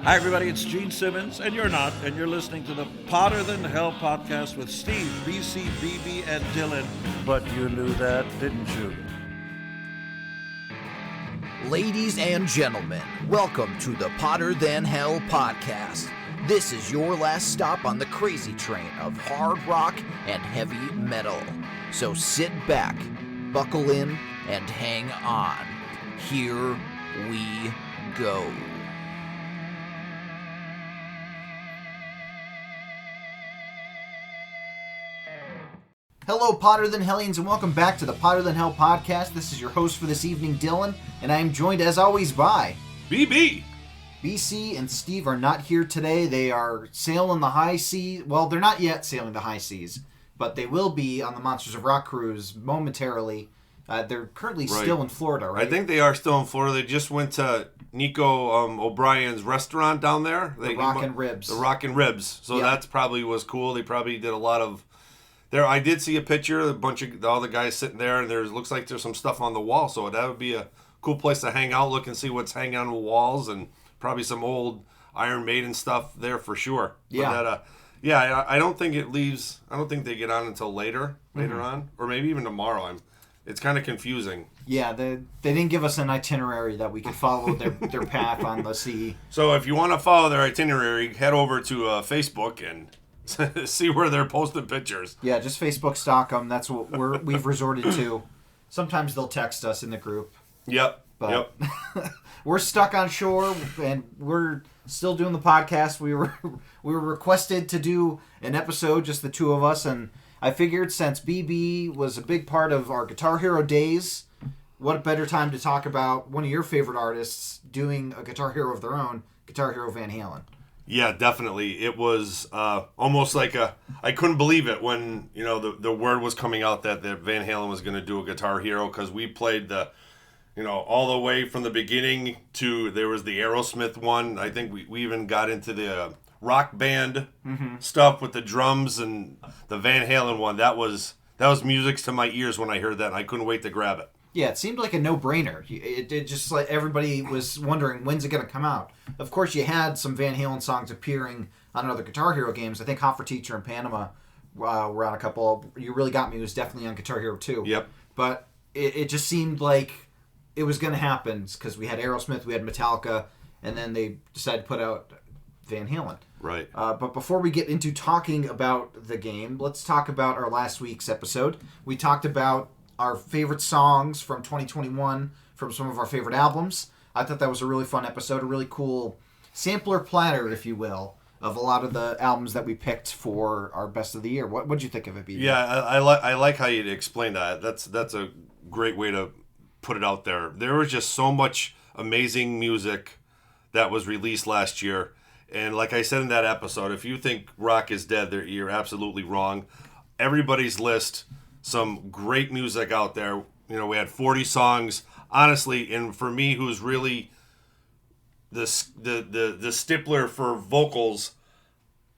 Hi, everybody. It's Gene Simmons, and you're not, and you're listening to the Potter Than Hell podcast with Steve, BC, BB, and Dylan. But you knew that, didn't you? Ladies and gentlemen, welcome to the Potter Than Hell podcast. This is your last stop on the crazy train of hard rock and heavy metal. So sit back, buckle in, and hang on. Here we go. Hello, Potter Than Hellions, and welcome back to the Potter Than Hell podcast. This is your host for this evening, Dylan, and I am joined, as always, by... BB! BC and Steve are not here today. They are sailing the high seas. Well, they're not yet sailing the high seas, but they will be on the Monsters of Rock cruise momentarily. They're currently still in Florida, right? I think they are still in Florida. They just went to Nico O'Brien's restaurant down there. The Rockin' Ribs. The Rockin' Ribs. So that's probably was cool. They probably did a lot of... There, I did see a picture, a bunch of all the guys sitting there, and looks like there's some stuff on the wall. So that would be a cool place to hang out, look and see what's hanging on the walls, and probably some old Iron Maiden stuff there for sure. Yeah. But I don't think it leaves. I don't think they get on until later on, or maybe even tomorrow. It's kind of confusing. Yeah, they didn't give us an itinerary that we could follow their path on the sea. So if you want to follow their itinerary, head over to Facebook and see where they're posting pictures. Yeah, just Facebook stalk them. That's what we've resorted to. Sometimes they'll text us in the group. Yep. But we're stuck on shore, and we're still doing the podcast. We were requested to do an episode, just the two of us, and I figured since BB was a big part of our Guitar Hero days, what a better time to talk about one of your favorite artists doing a Guitar Hero of their own, Guitar Hero Van Halen. Yeah, definitely. It was almost like I couldn't believe it when the word was coming out that Van Halen was going to do a Guitar Hero, because we played all the way from the beginning to there was the Aerosmith one. I think we even got into the rock band stuff with the drums, and the Van Halen one. That was music to my ears when I heard that, and I couldn't wait to grab it. Yeah, it seemed like a no-brainer. It just like everybody was wondering, when's it going to come out? Of course, you had some Van Halen songs appearing on other Guitar Hero games. I think Hot for Teacher and Panama were on a couple. You Really Got Me was definitely on Guitar Hero 2. Yep. But it just seemed like it was going to happen because we had Aerosmith, we had Metallica, and then they decided to put out Van Halen. Right. But before we get into talking about the game, let's talk about our last week's episode. We talked about our favorite songs from 2021 from some of our favorite albums. I thought that was a really fun episode, a really cool sampler platter, if you will, of a lot of the albums that we picked for our best of the year. What did you think of it, BB? Yeah, I like how you explained that. That's a great way to put it out there. There was just so much amazing music that was released last year. And like I said in that episode, if you think rock is dead, you're absolutely wrong. Everybody's list, some great music out there. We had 40 songs. Honestly, and for me, who's really the stippler for vocals,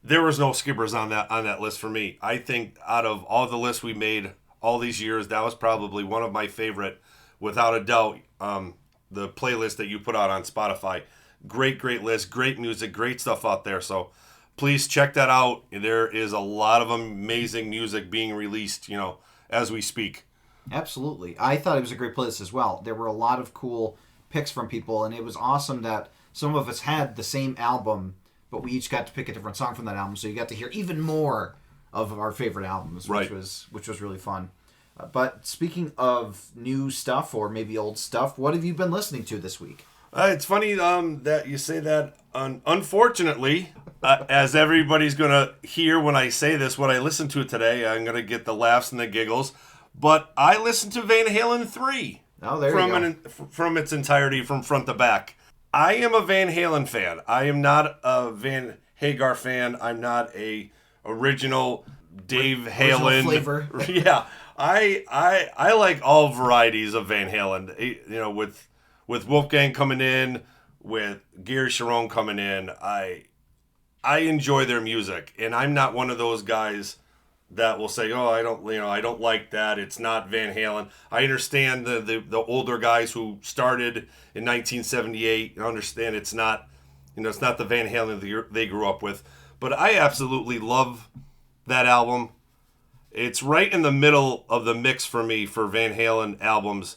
there was no skippers on that list for me. I think out of all the lists we made all these years, that was probably one of my favorite, without a doubt. The playlist that you put out on Spotify, great list, great music, great stuff out there. So please check that out. There is a lot of amazing music being released, as we speak. Absolutely. I thought it was a great playlist as well. There were a lot of cool picks from people, and it was awesome that some of us had the same album, but we each got to pick a different song from that album, so you got to hear even more of our favorite albums, right, which was really fun. But speaking of new stuff, or maybe old stuff, what have you been listening to this week? It's funny that you say that. Unfortunately, as everybody's going to hear when I say this, what I listened to today, I'm going to get the laughs and the giggles. But I listened to Van Halen 3. Oh, there you go. From its entirety, from front to back. I am a Van Halen fan. I am not a Van Hagar fan. I'm not a original Dave Halen. Flavor. Yeah. I like all varieties of Van Halen. With Wolfgang coming in, with Gary Sharon coming in, I enjoy their music, and I'm not one of those guys that will say, "Oh, I don't like that. It's not Van Halen." I understand the older guys who started in 1978. I understand it's not It's not the Van Halen they grew up with. But I absolutely love that album. It's right in the middle of the mix for me for Van Halen albums.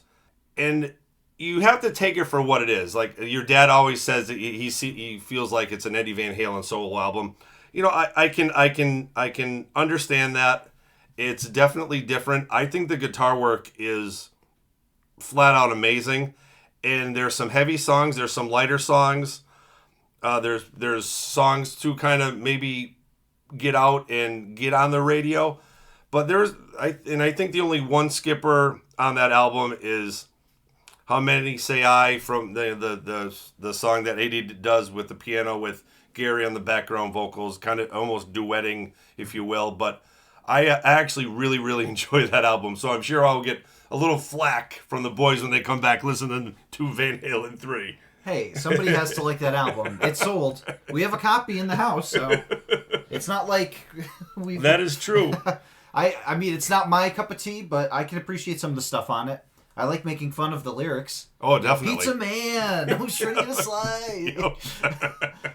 And you have to take it for what it is. Like your dad always says that he feels like it's an Eddie Van Halen solo album. I can understand that. It's definitely different. I think the guitar work is flat out amazing. And there's some heavy songs, there's some lighter songs. There's songs to kind of maybe get out and get on the radio. But I think the only one skipper on that album is How Many Say I, from the song that Eddie does with the piano with Gary on the background vocals, kind of almost duetting, if you will. But I actually really, really enjoy that album. So I'm sure I'll get a little flack from the boys when they come back listening to Van Halen 3. Hey, somebody has to like that album. It's sold. We have a copy in the house, so it's not like we've... That is true. I mean, it's not my cup of tea, but I can appreciate some of the stuff on it. I like making fun of the lyrics. Oh, definitely. Pizza Man, who's sure to get a slide?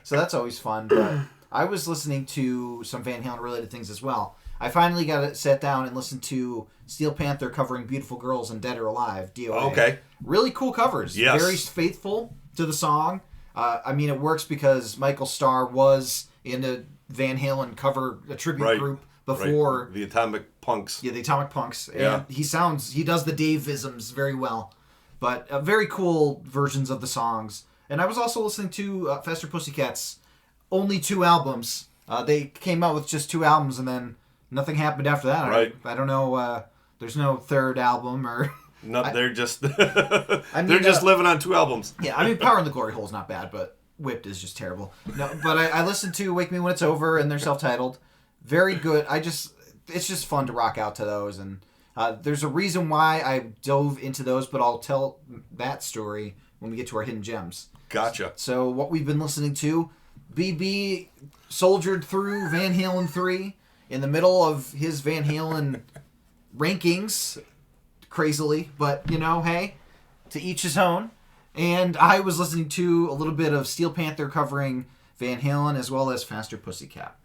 So that's always fun. But I was listening to some Van Halen related things as well. I finally sat down and listened to Steel Panther covering Beautiful Girls and Dead or Alive, DOA. Okay. Really cool covers. Yes. Very faithful to the song. I mean, it works because Michael Starr was in a Van Halen a tribute group before. Right. The Atomic Punks. Yeah, the Atomic Punks. Yeah. And he does the Dave-isms very well. But very cool versions of the songs. And I was also listening to Faster Pussycat's only 2 albums. They came out with just 2 albums and then nothing happened after that. Right. I don't know. There's no third album or... No, they're just they're just living on 2 albums. Yeah, I mean, Power in the Glory Hole is not bad, but Whipped is just terrible. No, but I listened to Wake Me When It's Over, and they're self-titled. Very good. It's just fun to rock out to those, and there's a reason why I dove into those, but I'll tell that story when we get to our hidden gems. Gotcha. So what we've been listening to, BB soldiered through Van Halen 3 in the middle of his Van Halen rankings. Crazily, but hey, to each his own. And I was listening to a little bit of Steel Panther covering Van Halen as well as Faster Pussycat.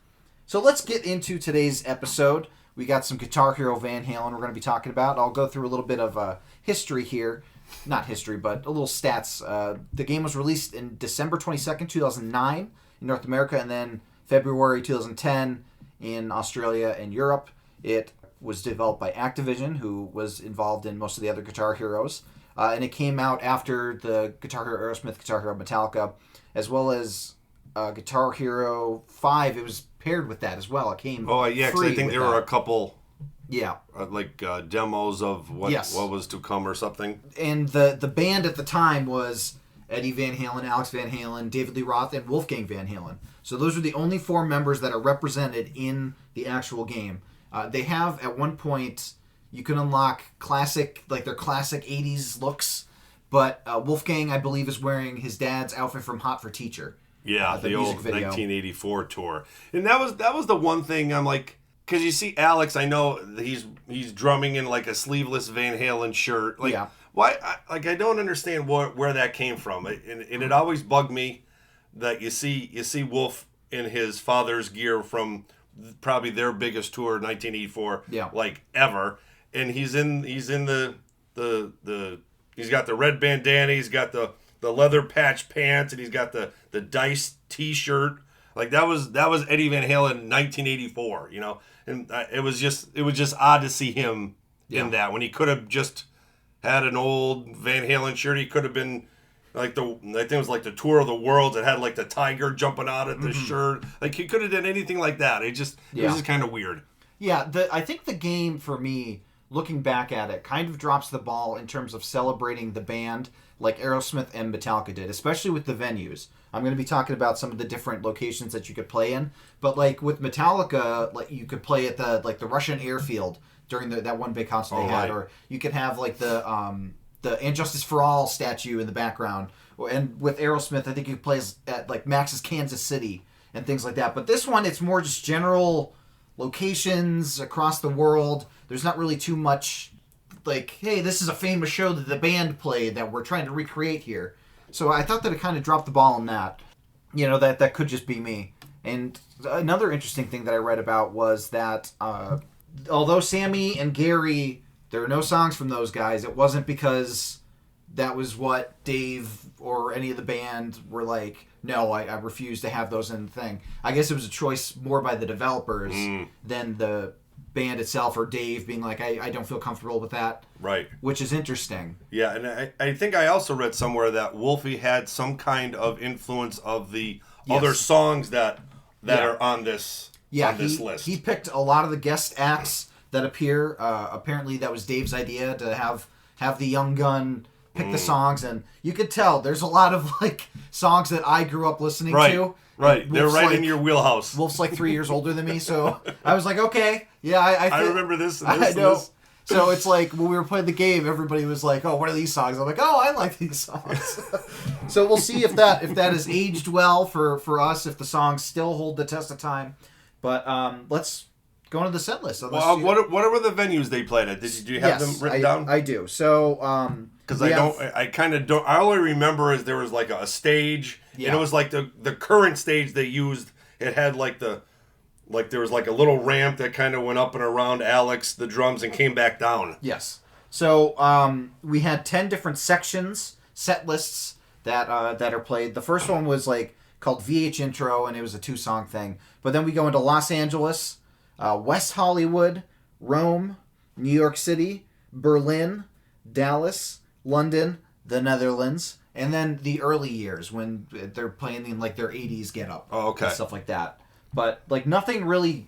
So let's get into today's episode. We got some Guitar Hero Van Halen we're going to be talking about. I'll go through a little bit of history here. Not history, but a little stats. The game was released in December 22nd, 2009 in North America, and then February 2010 in Australia and Europe. It was developed by Activision, who was involved in most of the other Guitar Heroes. And it came out after the Guitar Hero Aerosmith, Guitar Hero Metallica, as well as Guitar Hero 5. It was paired with that as well. It came yeah, because I think there were a couple demos of what was to come or something. And the band at the time was Eddie Van Halen, Alex Van Halen, David Lee Roth, and Wolfgang Van Halen. So those are the only 4 members that are represented in the actual game. They have, at one point, you can unlock their classic 80s looks, but Wolfgang, I believe, is wearing his dad's outfit from Hot for Teacher. Yeah, the old 1984 tour. And that was the one thing I'm like, because you see Alex, I know he's drumming in like a sleeveless Van Halen shirt. Like, why? I don't understand where that came from. And it always bugged me that you see Wolf in his father's gear from probably their biggest tour, 1984, like ever, and he's in the he's got the red bandana, he's got the leather patch pants, and he's got the Dice T-shirt. Like that was Eddie Van Halen 1984, and it was just odd to see him in that when he could have just had an old Van Halen shirt. He could have been like I think it was like the Tour of the World that had like the tiger jumping out at the shirt. Like he could have done anything like that. It was just kind of weird. Yeah, I think the game for me, looking back at it, kind of drops the ball in terms of celebrating the band like Aerosmith and Metallica did, especially with the venues. I'm going to be talking about some of the different locations that you could play in, but like with Metallica, like you could play at the Russian airfield during that one big concert they had, or you could have like the And Justice for All statue in the background. And with Aerosmith, I think he plays at like Max's Kansas City and things like that. But this one, it's more just general locations across the world. There's not really too much like, hey, this is a famous show that the band played that we're trying to recreate here. So I thought that it kind of dropped the ball on that. that could just be me. And another interesting thing that I read about was that although Sammy and Gary, there are no songs from those guys, it wasn't because that was what Dave or any of the band were like, no, I refuse to have those in the thing. I guess it was a choice more by the developers than the band itself or Dave being like, I don't feel comfortable with that. Right. Which is interesting. Yeah, and I think I also read somewhere that Wolfie had some kind of influence of the other songs that are on this list. He picked a lot of the guest acts that appear. Apparently that was Dave's idea to have the young gun pick the songs, and you could tell there's a lot of like songs that I grew up listening to. Right, they're right in your wheelhouse. Wolf's like 3 years older than me, so I was like, okay, yeah, I remember this. And this I know. And this. So it's like when we were playing the game, everybody was like, "Oh, what are these songs?" I'm like, "Oh, I like these songs." So we'll see if that has aged well for us, if the songs still hold the test of time. But let's go into the set list. Well, what were the venues they played at? Do you have them written down? I do. So because I only remember is there was like a stage, and it was like the current stage they used. It had there was like a little ramp that kind of went up and around Alex, the drums, and came back down. Yes. So we had 10 different sections, set lists that are played. The first one was like called VH Intro, and it was a 2-song thing. But then we go into Los Angeles, West Hollywood, Rome, New York City, Berlin, Dallas, London, the Netherlands, and then the early years when they're playing in like their 80s get up. Oh, okay. And stuff like that. But like nothing really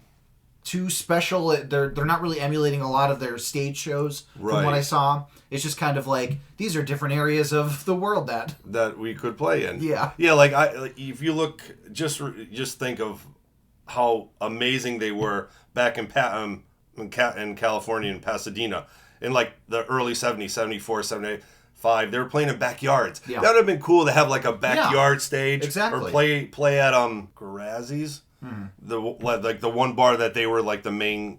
too special. They're not really emulating a lot of their stage shows from what I saw. It's just kind of like these are different areas of the world that we could play in. Yeah. Yeah, if you look, just think of how amazing they were back in California, in Pasadena, in like the early 70s, 74, 75. They were playing in backyards. Yeah. That would have been cool to have like a backyard stage. Exactly. Or play at Garazzi's. The one bar that they were like the main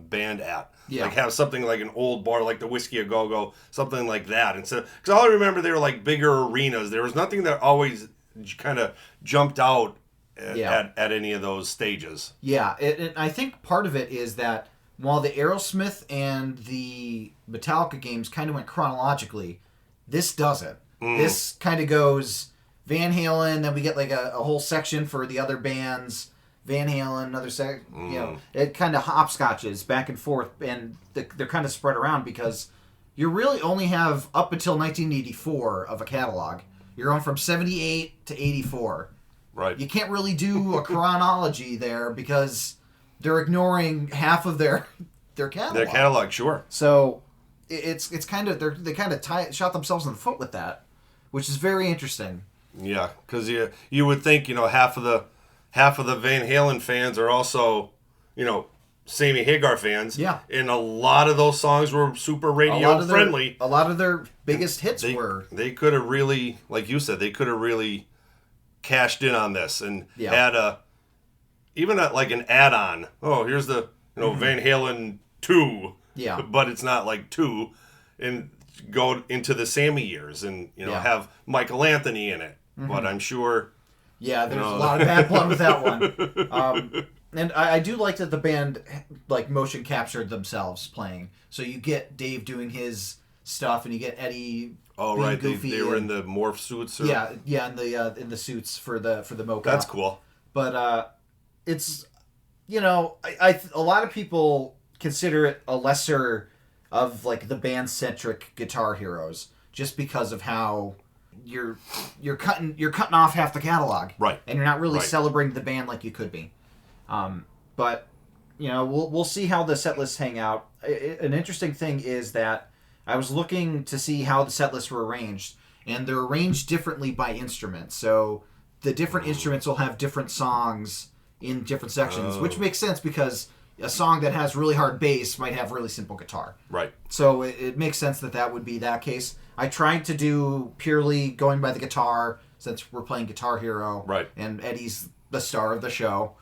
band at. Yeah. Like have something like an old bar like the Whiskey A Go Go, something like that. And so, because all I remember, they were like bigger arenas. There was nothing that always kind of jumped out at any of those stages. Yeah, I think part of it is that while the Aerosmith and the Metallica games kind of went chronologically, this doesn't. This kind of goes Van Halen, then we get like a whole section for the other bands. Van Halen, another section. It kind of hopscotches back and forth, and they're kind of spread around because you really only have up until 1984 of a catalog. You're going from 78 to 84. Right. You can't really do a chronology there because they're ignoring half of their catalog. Their catalog, sure. So it's kind of they kind of shot themselves in the foot with that, which is very interesting. Yeah, because you would think half of the Van Halen fans are also Sammy Hagar fans. Yeah, and a lot of those songs were super radio friendly. A lot of their biggest hits were. They could have really, like you said, they could have really cashed in on this and had like an add-on. Oh, here's the Van Halen 2. Yeah, but it's not like 2, and go into the Sammy years and have Michael Anthony in it. But I'm sure. Yeah, there's a lot of bad blood with that one. And I do like that the band like motion captured themselves playing. So you get Dave doing his stuff, and you get Eddie. Oh right, goofy they were in the morph suits. Or... Yeah, in the suits for the mocap. That's cool. But it's a lot of people consider it a lesser of like the band centric Guitar Heroes just because of how you're cutting off half the catalog, right? And you're not really celebrating the band like you could be. But we'll see how the set lists hang out. An interesting thing is that I was looking to see how the set lists were arranged, and they're arranged differently by instrument. So the different instruments will have different songs in different sections, which makes sense because a song that has really hard bass might have really simple guitar. Right. So it makes sense that would be that case. I tried to do purely going by the guitar since we're playing Guitar Hero. Right. And Eddie's the star of the show.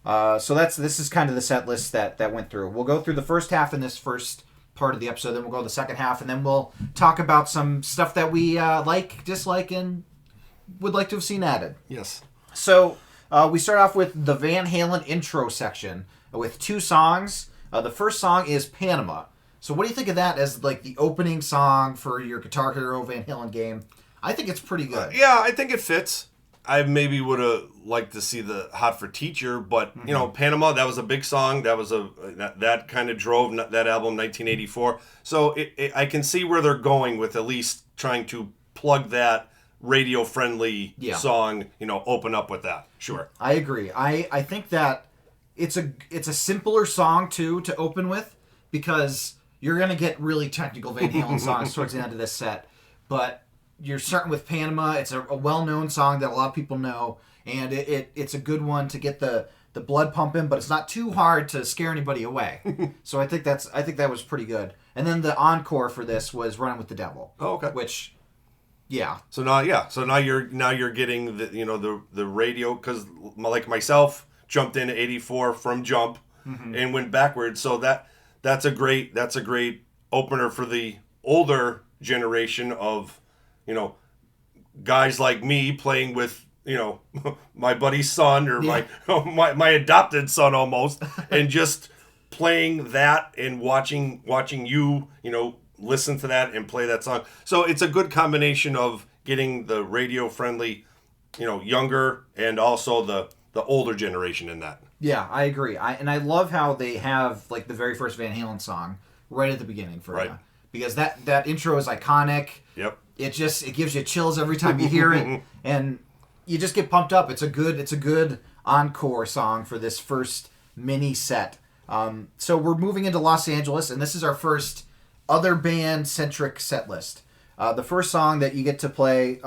So this is kind of the set list that went through. We'll go through the first half in this first part of the episode, then we'll go to the second half, and then we'll talk about some stuff that we like, dislike, and would like to have seen added. Yes. So we start off with the Van Halen intro section with 2 songs. The first song is Panama. So what do you think of that as like the opening song for your Guitar Hero Van Halen game? I think it's pretty good. Yeah, I think it fits. I maybe would have liked to see the Hot for Teacher, but you know, Panama, that was a big song. That was that kind of drove that album, 1984. So I can see where they're going with at least trying to plug that radio friendly song. You know, open up with that. Sure, I agree. I think that it's a simpler song too to open with, because you're gonna get really technical Van Halen songs towards the end of this set, but you're starting with Panama. It's a well-known song that a lot of people know, and it's a good one to get the blood pumping, but it's not too hard to scare anybody away. So I think that was pretty good. And then the encore for this was Running with the Devil. Oh, okay. Which, yeah. So now you're getting the radio, because like myself jumped into 84 from Jump and went backwards. So that's a great opener for the older generation of, you know, guys like me playing with, you know, my buddy's son or my adopted son almost, and just playing that and watching you, you know, listen to that and play that song. So it's a good combination of getting the radio friendly, you know, younger, and also the older generation in that. Yeah, I agree. I love how they have like the very first Van Halen song right at the beginning for you, because that intro is iconic. Yep. It gives you chills every time you hear it, and you just get pumped up. It's a good encore song for this first mini set. So we're moving into Los Angeles, and this is our first other band centric set list. The first song that you get to play,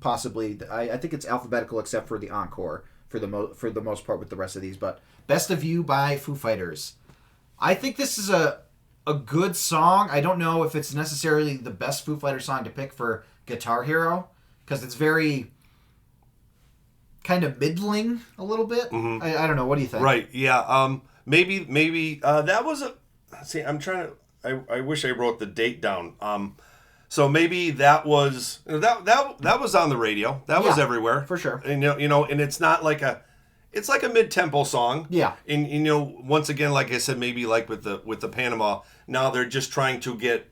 possibly, I think it's alphabetical except for the encore for the most part with the rest of these. But Best of You by Foo Fighters. I think this is a good song. I don't know if it's necessarily the best Foo Fighters song to pick for Guitar Hero, because it's very kind of middling a little bit. I don't know. What do you think? Right. Yeah. Maybe that was a. See, I'm trying to. I wish I wrote the date down. So maybe that was that was on the radio. That was everywhere for sure. And you know, and it's not like a. It's like a mid-tempo song. Yeah. And you know, once again, like I said, maybe like with the Panama, now they're just trying to get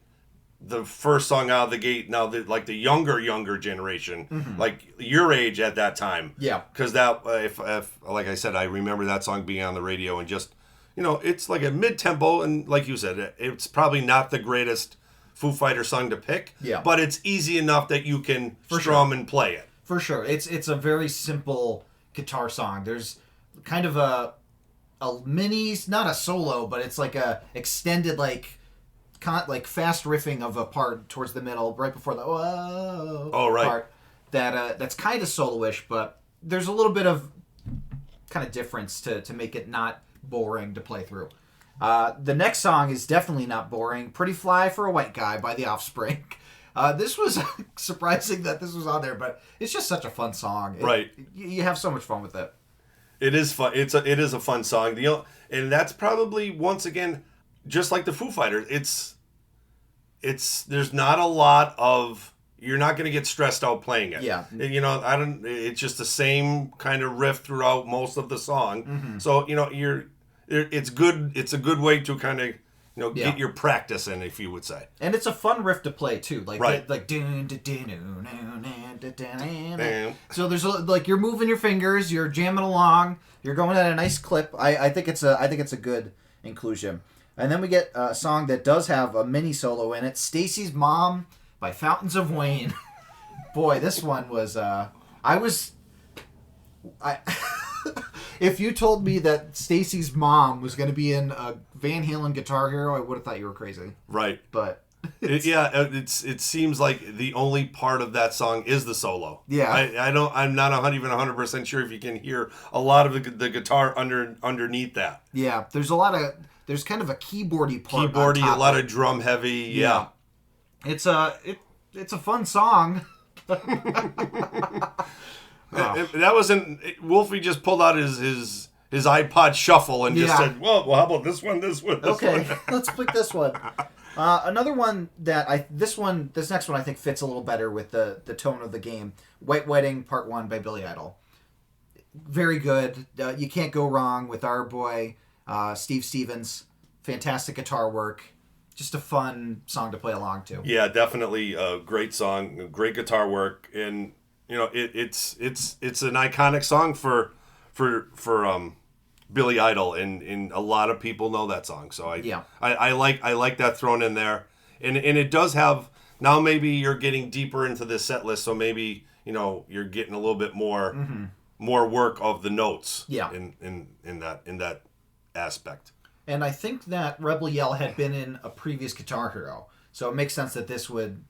the first song out of the gate. Now like the younger generation, like your age at that time. Yeah. Because that, if like I said, I remember that song being on the radio, and just, you know, it's like a mid-tempo, and like you said, it's probably not the greatest Foo Fighter song to pick. Yeah. But it's easy enough that you can strum and play it. For sure. It's a very simple guitar song. There's kind of a mini, not a solo, but it's like a extended like fast riffing of a part towards the middle, right before the part that's kind of soloish, but there's a little bit of kind of difference to make it not boring to play through. The next song is definitely not boring. Pretty Fly for a White Guy by The Offspring. This was surprising that this was on there, but it's just such a fun song. You have so much fun with it. It is fun. It is a fun song. And that's probably, once again, just like the Foo Fighters. There's not a lot of, you're not going to get stressed out playing it. Yeah. You know, it's just the same kind of riff throughout most of the song. So, you know, it's good. It's a good way to kind of, you know, get your practice in, if you would say. And it's a fun riff to play too, like so there's like you're moving your fingers, you're jamming along, you're going at a nice clip. I think it's a good inclusion. And then we get a song that does have a mini solo in it, Stacy's Mom by Fountains of Wayne. Boy, this one was if you told me that Stacy's mom was going to be in a Van Halen Guitar Hero, I would have thought you were crazy. Right. But it seems like the only part of that song is the solo. Yeah. I'm not even 100% sure if you can hear a lot of the guitar underneath that. Yeah. There's kind of a keyboardy part. A lot of drum heavy. Yeah. It's a fun song. That wasn't Wolfie just pulled out his iPod shuffle and just said, well, how about this one? Okay, let's pick this one. Another one that this next one I think fits a little better with the tone of the game. White Wedding Part 1 by Billy Idol. very good. You can't go wrong with our boy Steve Stevens. Fantastic guitar work. Just a fun song to play along to. Yeah, definitely a great song, great guitar work, and it's an iconic song for Billy Idol, and a lot of people know that song. So I like that thrown in there, and it does have, now maybe you're getting deeper into this set list, so maybe you're getting a little bit more more work of the notes. Yeah. in that aspect. And I think that Rebel Yell had been in a previous Guitar Hero, so it makes sense that this would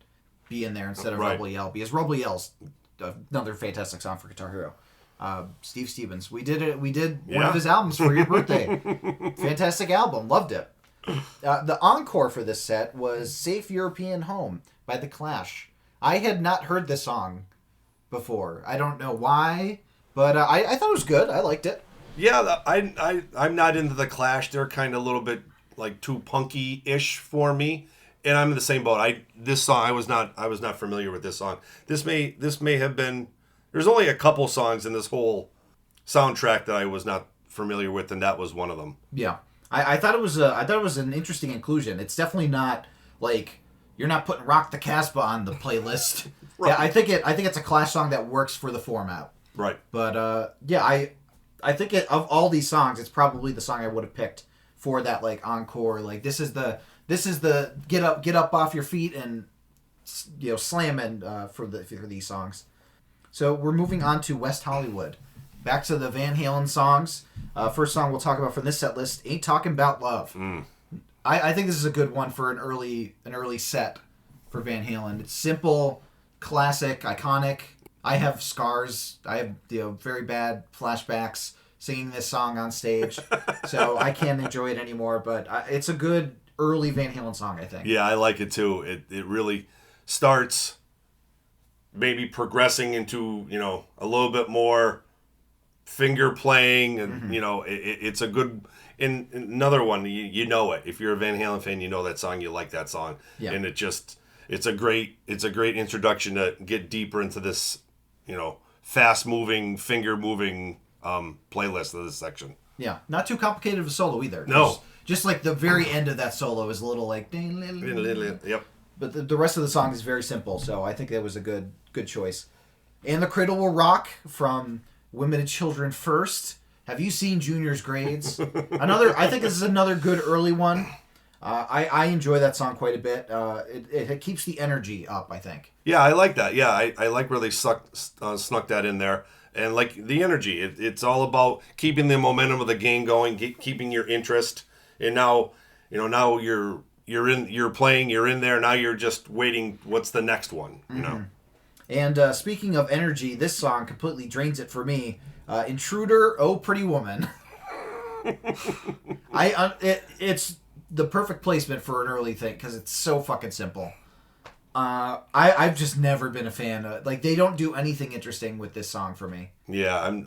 be in there instead of Right. Rebel Yell, because Rebel Yell's another fantastic song for Guitar Hero. Steve Stevens, we did it. We did one of his albums for your birthday. Fantastic album, loved it. The encore for this set was "Safe European Home" by The Clash. I had not heard this song before. I don't know why, but I thought it was good. I liked it. Yeah, I'm not into the Clash. They're kind of a little bit like too punky-ish for me, and I'm in the same boat. This song I was not familiar with this song. This may have been. There's only a couple songs in this whole soundtrack that I was not familiar with, and that was one of them. Yeah, I thought it was an interesting inclusion. It's definitely not like you're not putting "Rock the Casbah" on the playlist. Right. Yeah, I think it's a Clash song that works for the format. Right. But I think of all these songs, it's probably the song I would have picked for that like encore. Like this is the get up off your feet and slamming for these songs. So we're moving on to West Hollywood. Back to the Van Halen songs. First song we'll talk about from this set list, "Ain't Talking About Love." I think this is a good one for an early set for Van Halen. It's simple, classic, iconic. I have scars. I have very bad flashbacks singing this song on stage, so I can't enjoy it anymore. But it's a good early Van Halen song, I think. Yeah, I like it too. It really starts maybe progressing into a little bit more finger playing, and it's a good. And another one, you know it. If you're a Van Halen fan, you know that song. You like that song, and it's a great introduction to get deeper into this fast moving, finger moving playlist of this section. Yeah, not too complicated of a solo either. No, just like the very end of that solo is a little like. Yep. But the rest of the song is very simple, so I think that was a good choice. "And the Cradle Will Rock" from Women and Children First. Have you seen Junior's Grades? I think this is another good early one. I enjoy that song quite a bit. It keeps the energy up, I think. Yeah, I like that. Yeah, I like where they snuck that in there. And like the energy, it's all about keeping the momentum of the game going, keeping your interest. And now, now you're playing, you're in there. Now you're just waiting. What's the next one? And speaking of energy, this song completely drains it for me. "Intruder, Oh Pretty Woman." It's the perfect placement for an early thing because it's so fucking simple. I've just never been a fan of they don't do anything interesting with this song for me. Yeah,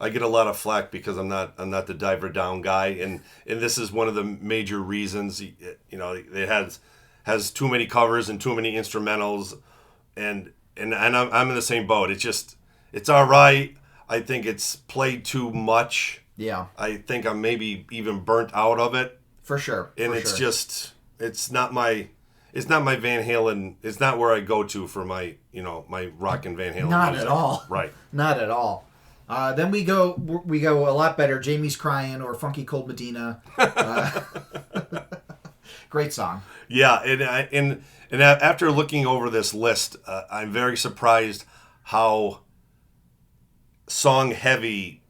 I get a lot of flack because I'm not the diver down guy, and this is one of the major reasons. It has too many covers and too many instrumentals, and I'm in the same boat. It's all right. I think it's played too much. Yeah. I think I'm maybe even burnt out of it. For sure. And it's not my Van Halen. It's not where I go to for my my rockin' Van Halen. Not music. at all. Right. Not at all. Then we go a lot better. "Jamie's Crying" or "Funky Cold Medina." Great song. Yeah, and after looking over this list, I'm very surprised how song heavy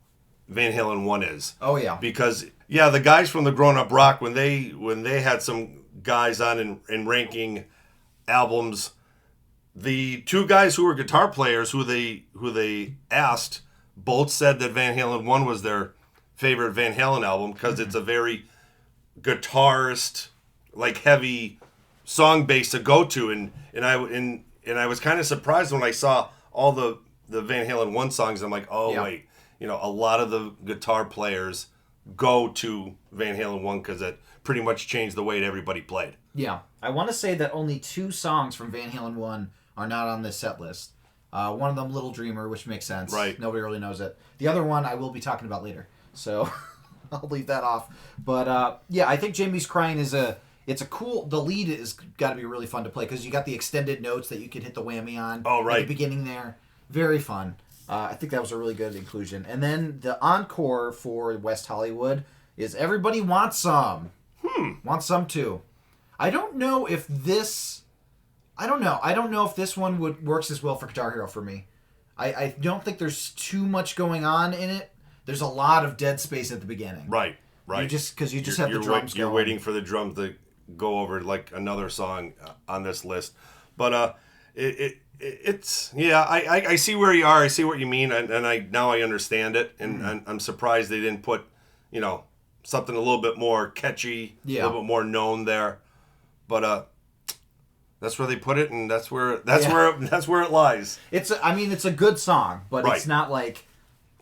Van Halen 1 is. Oh yeah. Because the guys from the Grown Up Rock, when they had some guys on in ranking albums, the two guys who were guitar players who they asked both said that Van Halen 1 was their favorite Van Halen album because it's a very guitarist heavy song base to go to, and I was kind of surprised when I saw all the Van Halen 1 songs. I'm like, wait, a lot of the guitar players go to Van Halen 1 because it pretty much changed the way that everybody played. Yeah. I want to say that only 2 songs from Van Halen 1 are not on this set list. One of them, Little Dreamer, which makes sense. Right. Nobody really knows it. The other one I will be talking about later. So I'll leave that off. But yeah, I think Jamie's Crying is it's a cool... The lead is got to be really fun to play because you got the extended notes that you can hit the whammy on. Oh, right. At the beginning there. Very fun. I think that was a really good inclusion. And then the encore for West Hollywood is Everybody Wants Some. Wants Some Too. I don't know if this... I don't know if this one works as well for Guitar Hero for me. I don't think there's too much going on in it. There's a lot of dead space at the beginning. Right. You just have the drums You're going. waiting for the drums to go over like another song on this list. But it's I see where you are. I see what you mean, and I now I understand it, and I'm surprised they didn't put something a little bit more catchy, a little bit more known there. But that's where they put it, and that's where it lies. It's a good song, but Right. it's not like...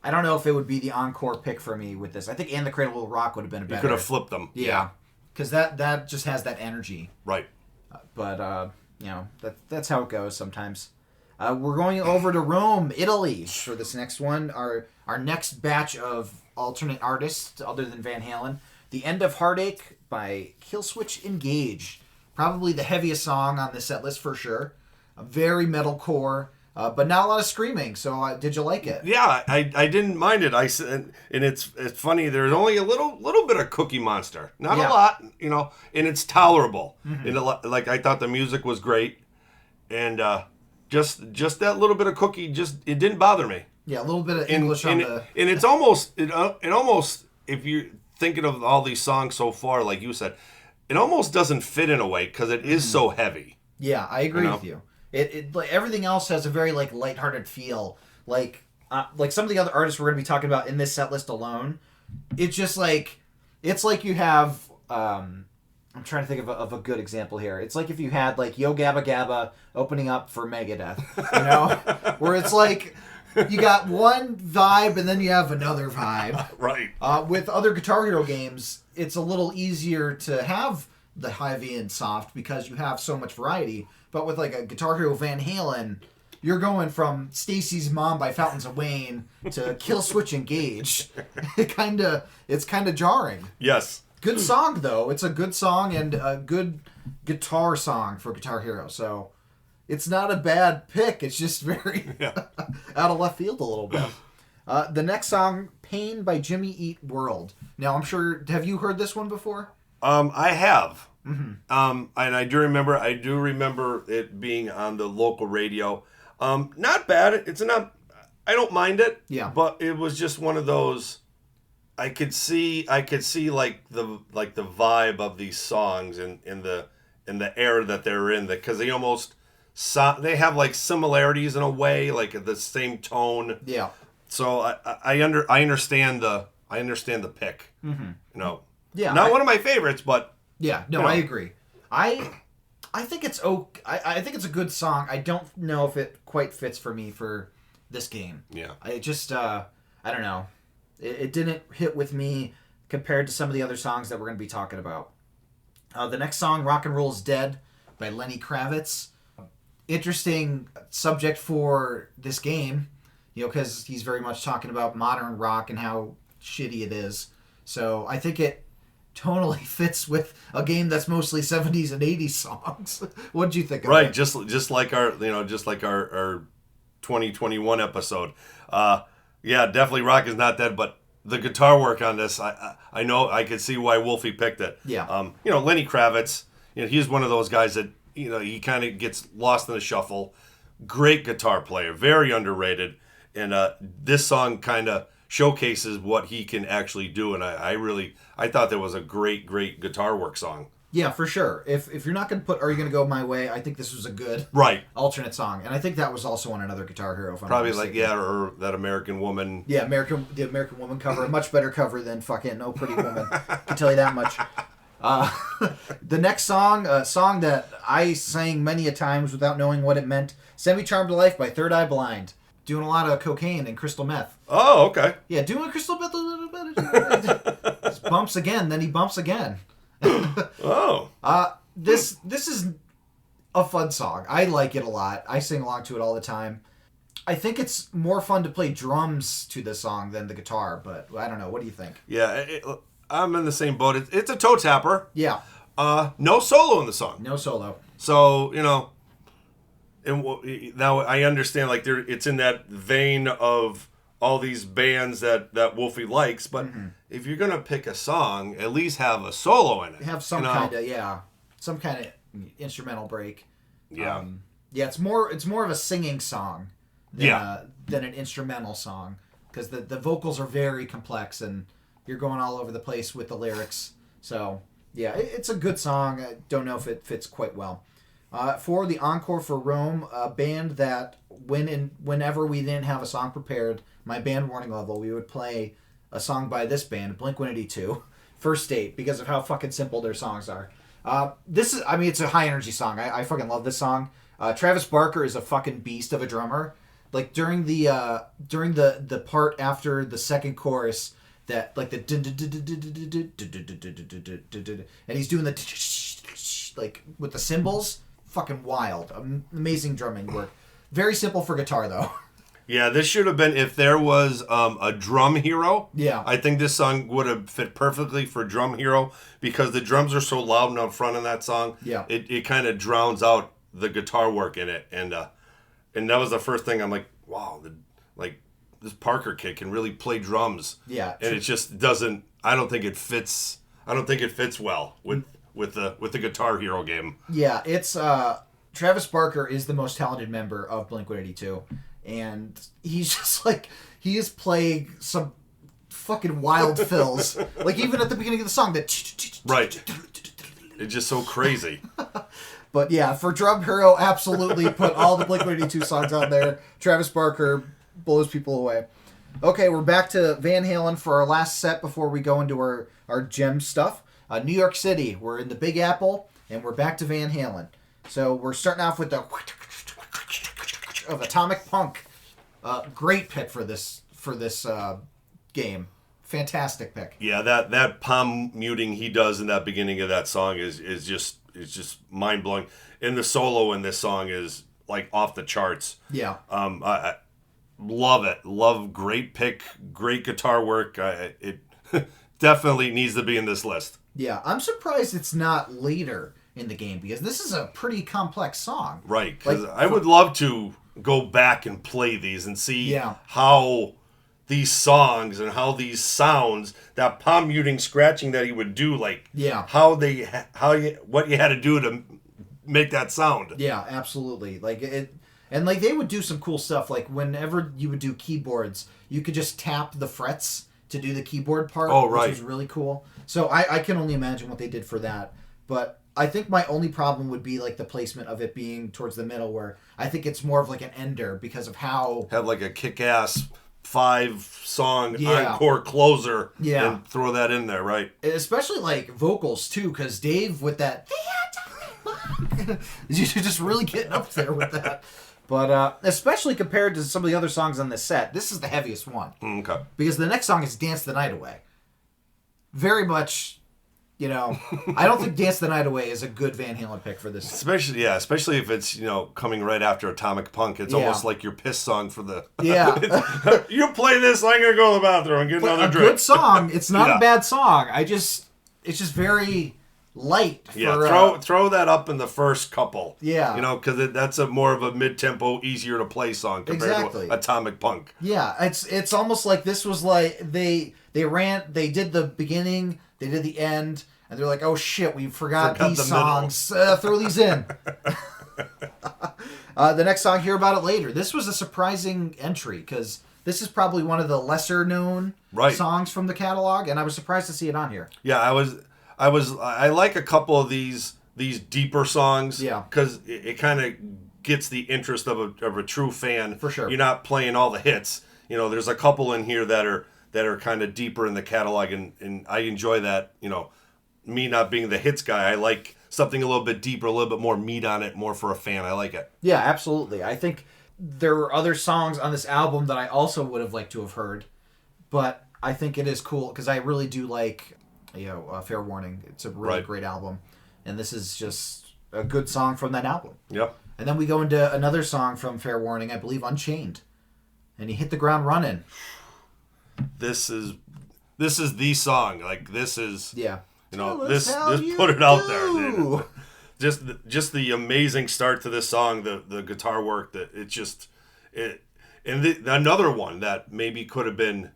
I don't know if it would be the encore pick for me with this. I think And the Cradle Will Rock would have been a better... You could have flipped them. Yeah. Because that just has that energy. Right. But, that's how it goes sometimes. We're going over to Rome, Italy for this next one. Our next batch of alternate artists other than Van Halen. The End of Heartache by Killswitch Engage. Probably the heaviest song on this set list for sure. A very metalcore, but not a lot of screaming. So did you like it? Yeah, I didn't mind it. And it's funny. There's only a little bit of Cookie Monster, not a lot, and it's tolerable. And like I thought the music was great, and just that little bit of Cookie it didn't bother me. Yeah, a little bit of English and it's almost if you're thinking of all these songs so far, like you said, it almost doesn't fit in a way because it is so heavy. Yeah, I agree with you. It like everything else has a very like lighthearted feel. Like some of the other artists we're going to be talking about in this set list alone, it's just like you have. I'm trying to think of a good example here. It's like if you had like Yo Gabba Gabba opening up for Megadeth, where it's like you got one vibe and then you have another vibe. Right. With other Guitar Hero games, it's a little easier to have the heavy and soft because you have so much variety. But with like a Guitar Hero Van Halen, you're going from Stacy's Mom by Fountains of Wayne to Killswitch Engage. It's kind of jarring. Yes. Good song though. It's a good song and a good guitar song for Guitar Hero. So it's not a bad pick. It's just very out of left field a little bit. The next song, Pain by Jimmy Eat World. Now I'm sure, have you heard this one before? I have. And I do remember it being on the local radio. Not bad. I don't mind it. Yeah. But it was just one of those. I could see like the vibe of these songs in the era that they're in, because they have like similarities in a way, like the same tone. Yeah. So I understand the pick. Yeah. Not one of my favorites, but. Yeah, no, I agree. I think it's okay. I think it's a good song. I don't know if it quite fits for me for this game. Yeah. I just I don't know. It didn't hit with me compared to some of the other songs that we're going to be talking about. The next song, Rock and Roll's Dead by Lenny Kravitz. Interesting subject for this game, because he's very much talking about modern rock and how shitty it is. So I think it tonally fits with a game that's mostly 70s and 80s songs. What did you think of Right, it? just like our 2021 episode. Yeah, definitely rock is not dead, but the guitar work on this, I know I could see why Wolfie picked it. Yeah. Lenny Kravitz, he's one of those guys that he kind of gets lost in the shuffle. Great guitar player, very underrated, and this song kind of showcases what he can actually do, and I thought that was a great guitar work song. Yeah, for sure. If you're not going to put Are You Gonna Go My Way, I think this was a good alternate song, and I think that was also on another Guitar Hero. If I'm Probably not like mistaken. or that American Woman. Yeah, the American Woman cover, a much better cover than fucking No Pretty Woman. I can tell you that much. The next song, a song that I sang many a times without knowing what it meant, Semi-Charmed Life by Third Eye Blind. Doing a lot of cocaine and crystal meth. Oh, okay. Yeah, doing crystal meth a little bit. Just bumps again, then he bumps again. Oh. This is a fun song. I like it a lot. I sing along to it all the time. I think it's more fun to play drums to the song than the guitar, but I don't know. What do you think? Yeah, I'm in the same boat. It's a toe tapper. Yeah. No solo in the song. No solo. So, and now I understand, like, it's in that vein of all these bands that Wolfie likes, but if you're going to pick a song, at least have a solo in it. Have some kind of instrumental break. Yeah. It's more of a singing song than an instrumental song, because the vocals are very complex and you're going all over the place with the lyrics. So, yeah, it's a good song. I don't know if it fits quite well. For the Encore for Rome, a band that whenever we didn't have a song prepared, my band warning level, we would play a song by this band, Blink-182, First Date, because of how fucking simple their songs are. It's a high energy song. I fucking love this song. Travis Barker is a fucking beast of a drummer. Like during the part after the second chorus, that like the and he's doing the like with the cymbals, fucking wild, amazing drumming work. Very simple for guitar though. Yeah, this should have been, if there was a drum hero. Yeah. I think this song would have fit perfectly for drum hero, because the drums are so loud and up front in that song. Yeah. It kind of drowns out the guitar work in it, and that was the first thing I'm like, wow, this Parker kid can really play drums. Yeah. And it just doesn't. I don't think it fits well with the Guitar Hero game. Yeah, it's Travis Barker is the most talented member of Blink-182, and he's just like, he is playing some fucking wild fills. Like even at the beginning of the song, that right. It's just so crazy. But yeah, for Drum Hero, absolutely put all the Blink-182 songs on there. Travis Barker blows people away. Okay, we're back to Van Halen for our last set before we go into our gem stuff. New York City, we're in the Big Apple, and we're back to Van Halen. So we're starting off with the of Atomic Punk. Great pick for this game. Fantastic pick. Yeah, that palm muting he does in that beginning of that song is just mind blowing. And the solo in this song is like off the charts. Yeah. I love it. Love, great pick, great guitar work. It definitely needs to be in this list. Yeah, I'm surprised it's not later in the game, because this is a pretty complex song. Right, because I would love to go back and play these and see how these songs and how these sounds, that palm muting scratching that he would do, like what you had to do to make that sound. Yeah, absolutely. Like it, and like they would do some cool stuff. Like whenever you would do keyboards, you could just tap the frets to do the keyboard part, which was really cool. So I can only imagine what they did for that. But I think my only problem would be like the placement of it being towards the middle, where I think it's more of like an ender because of how... Have like a kick-ass 5-song encore closer and throw that in there, right? Especially like vocals too, because Dave with that... You're just really getting up there with that. But especially compared to some of the other songs on this set, this is the heaviest one. Okay. Because the next song is Dance the Night Away. Very much, I don't think Dance the Night Away is a good Van Halen pick for this. Especially if it's, coming right after Atomic Punk. It's almost like your piss song for the... Yeah. You play this, I'm going to go to the bathroom and get another drink. A good song. It's not a bad song. It's just very... light. Throw that up in the first couple. Yeah. Because that's more of a mid-tempo, easier to play song compared to Atomic Punk. Yeah, it's almost like this was like they did the beginning, they did the end, and they're like, oh shit, we forgot these songs. Throw these in. The next song, Hear About It Later. This was a surprising entry because this is probably one of the lesser known songs from the catalog, and I was surprised to see it on here. Yeah, I like a couple of these deeper songs. Yeah. Because it kind of gets the interest of a true fan. For sure. You're not playing all the hits. There's a couple in here that are kind of deeper in the catalog, and I enjoy that. Me not being the hits guy, I like something a little bit deeper, a little bit more meat on it, more for a fan. I like it. Yeah, absolutely. I think there were other songs on this album that I also would have liked to have heard, but I think it is cool because I really do like... Fair Warning. It's a really great album. And this is just a good song from that album. Yep. And then we go into another song from Fair Warning, I believe Unchained. and he hit the ground running. This is the song. Like, this is, Yeah. you know, Tell us this how you put it out do. there. Just the amazing start to this song, the guitar work, that it just it, and another one that maybe could have been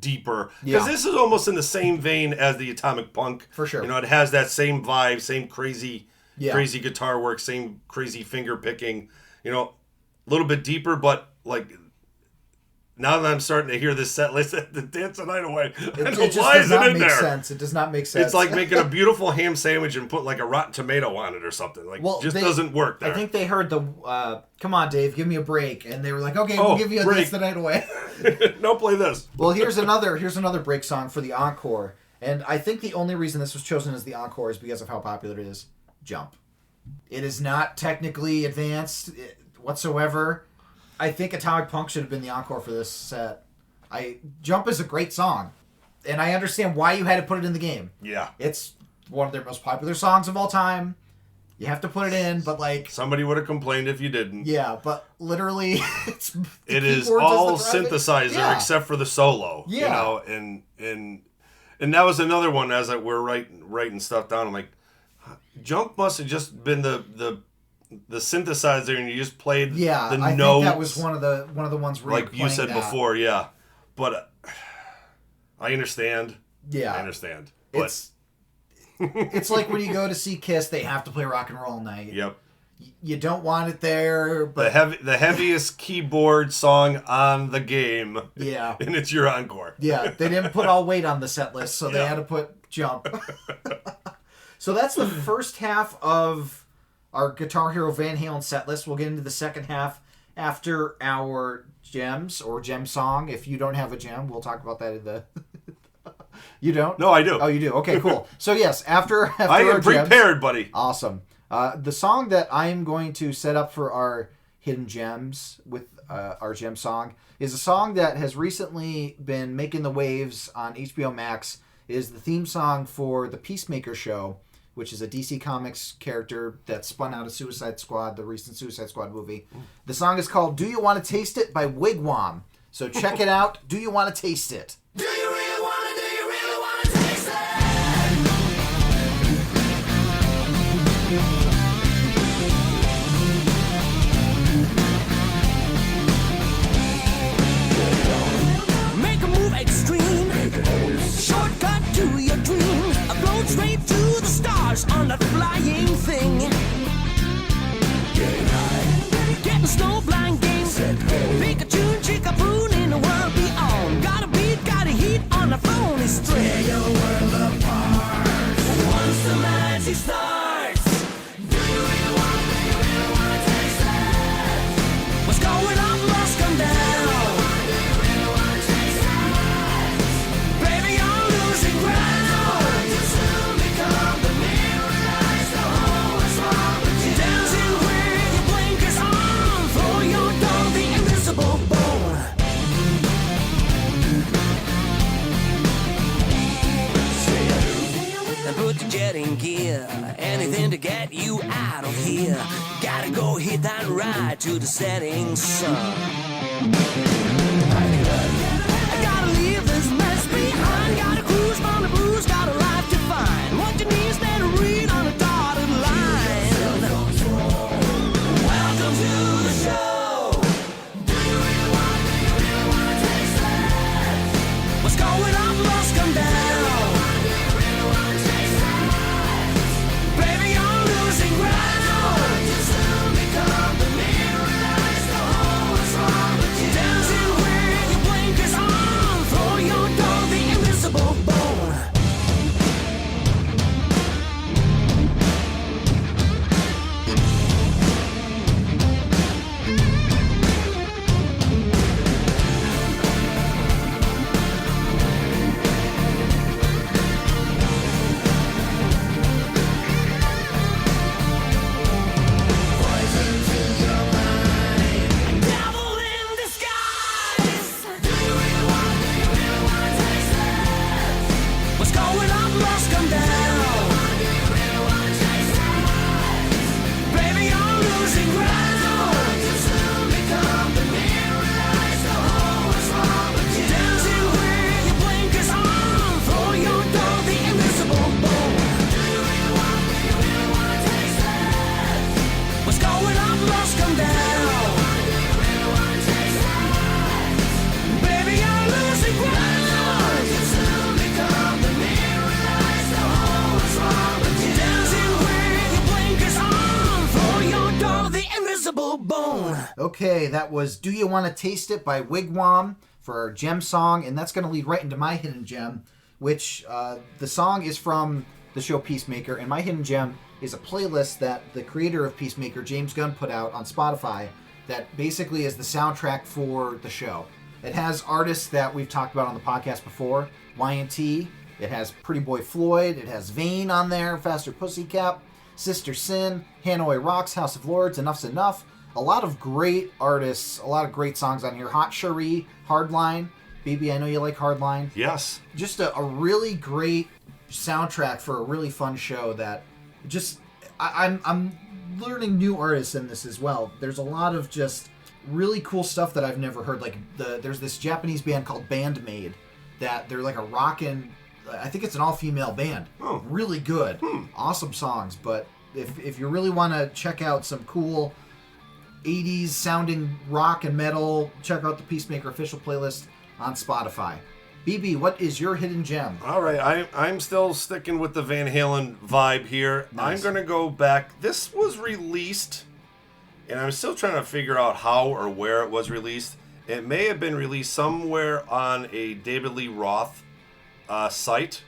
deeper, because this is almost in the same vein as the Atomic Punk. For sure. You know, it has that same vibe, same crazy guitar work, same crazy finger picking. You know, a little bit deeper, but like, now that I'm starting to hear this set list, the Dance the Night Away, It just does not make sense. It does not make sense. It's like making a beautiful ham sandwich and put like a rotten tomato on it or something. Like, doesn't work there. I think they heard the, come on, Dave, give me a break. And they were like, okay, we'll give you a Dance the Night Away. No, play this. Well, here's another break song for the encore. And I think the only reason this was chosen as the encore is because of how popular it is. Jump. It is not technically advanced whatsoever. I think Atomic Punk should have been the encore for this set. Jump is a great song, and I understand why you had to put it in the game. Yeah. It's one of their most popular songs of all time. You have to put it in, but like... Somebody would have complained if you didn't. Yeah, but literally, it is all synthesizer except for the solo. Yeah. You know, and that was another one as we're writing stuff down. I'm like, Jump must have just been the synthesizer, and you just played the I notes. think that was one of the ones where like you said before, yeah. But I understand. Yeah, I understand. But it's like when you go to see Kiss, they have to play Rock and Roll Night. Yep. You don't want it there, but the heaviest keyboard song on the game. Yeah, and it's your encore. Yeah, they didn't put all weight on the set list, so they had to put Jump. So that's the first half of our Guitar Hero Van Halen set list. We'll get into the second half after our gems or gem song. If you don't have a gem, we'll talk about that in the... You don't? No, I do. Oh, you do? Okay, cool. So yes, after I am prepared, gems, buddy. Awesome. The song that I am going to set up for our hidden gems with our gem song is a song that has recently been making the waves on HBO Max. It is the theme song for the Peacemaker show, which is a DC Comics character that spun out of Suicide Squad, the recent Suicide Squad movie. The song is called Do You Want to Taste It by Wigwam. So check it out. Do you want to taste it? Do you really want to, do you really want to taste it? Make a move extreme. Shortcut to your dreams. Float straight to the stars on that flying thing. Getting high. Getting snowblind games. Pikachu, Chickapoo in the world beyond. Got a beat, got a heat on the phone is straight. Tear your world apart. Once the magic starts. Do you really want to taste it? What's going on must come down. Do you really want to taste it? Baby, you're losing ground. You soon become the mirror eyes. The whole is wrong with you. Dancing with your blinkers on. Throw your dog the invisible bone. And put the jet in gear. Anything to get you out of here. Gotta go hit that ride to the setting sun. I gotta leave this mess behind. Gotta cruise on the blues. Got a life to find. What you need is that read on a dotted line. Welcome to the show. Do you really want to taste it? What's going on must come down. Baby, you're losing ground. You soon become the mirror eyes. The whole is wrong with you. Dancing Okay, that was Do You Want to Taste It by Wigwam for our gem song, and that's going to lead right into my hidden gem, which the song is from the show Peacemaker, and my hidden gem is a playlist that the creator of Peacemaker, James Gunn, put out on Spotify that basically is the soundtrack for the show. It has artists that we've talked about on the podcast before, Y&T, it has Pretty Boy Floyd, it has Vane on there, Faster Pussycat, Sister Sin, Hanoi Rocks, House of Lords, Enough's Enough. A lot of great artists, a lot of great songs on here. Hot Cherie, Hardline. Baby, I know you like Hardline. Yes. Just a really great soundtrack for a really fun show that just... I'm learning new artists in this as well. There's a lot of just really cool stuff that I've never heard. Like, there's this Japanese band called Bandmade that they're like a rockin'... I think it's an all-female band. Oh. Really good. Awesome songs. But if you really want to check out some cool 80s sounding rock and metal, check out the Peacemaker official playlist on Spotify. BB, what is your hidden gem? All right, I'm still sticking with the Van Halen vibe here. Nice. I'm going to go back. This was released, and I'm still trying to figure out how or where it was released. It may have been released somewhere on a David Lee Roth site.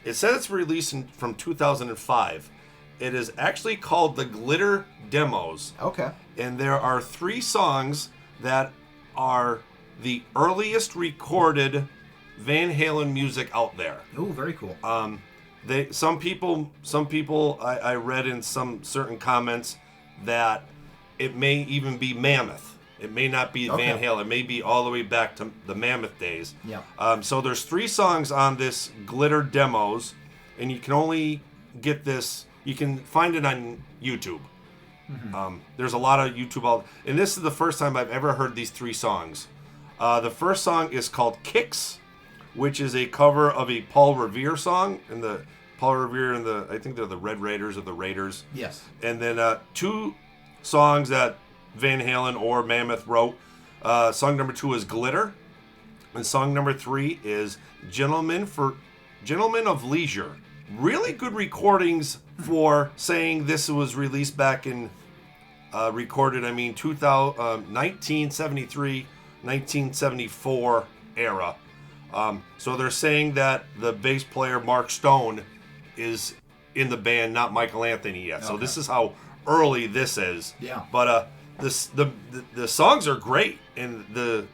It says it's released from 2005. It is actually called the Glitter Demos. Okay. And there are 3 songs that are the earliest recorded Van Halen music out there. Ooh, very cool. Some people I read in some certain comments that it may even be Mammoth. It may not be Van Halen. It may be all the way back to the Mammoth days. Yeah. So there's 3 songs on this Glitter Demos, and you can only get this. You can find it on YouTube. There's a lot of YouTube out, and this is the first time I've ever heard these 3 songs. The first song is called Kicks, which is a cover of a Paul Revere song, and Paul Revere and I think they're the Red Raiders or the Raiders. Yes. And then 2 songs that Van Halen or Mammoth wrote. Song number 2 is Glitter, and song number 3 is Gentlemen of Leisure. Really good recordings for saying this was released back in recorded. 1973, 1974 era. So they're saying that the bass player Mark Stone is in the band, not Michael Anthony yet. So this is how early this is. Yeah. But the songs are great, and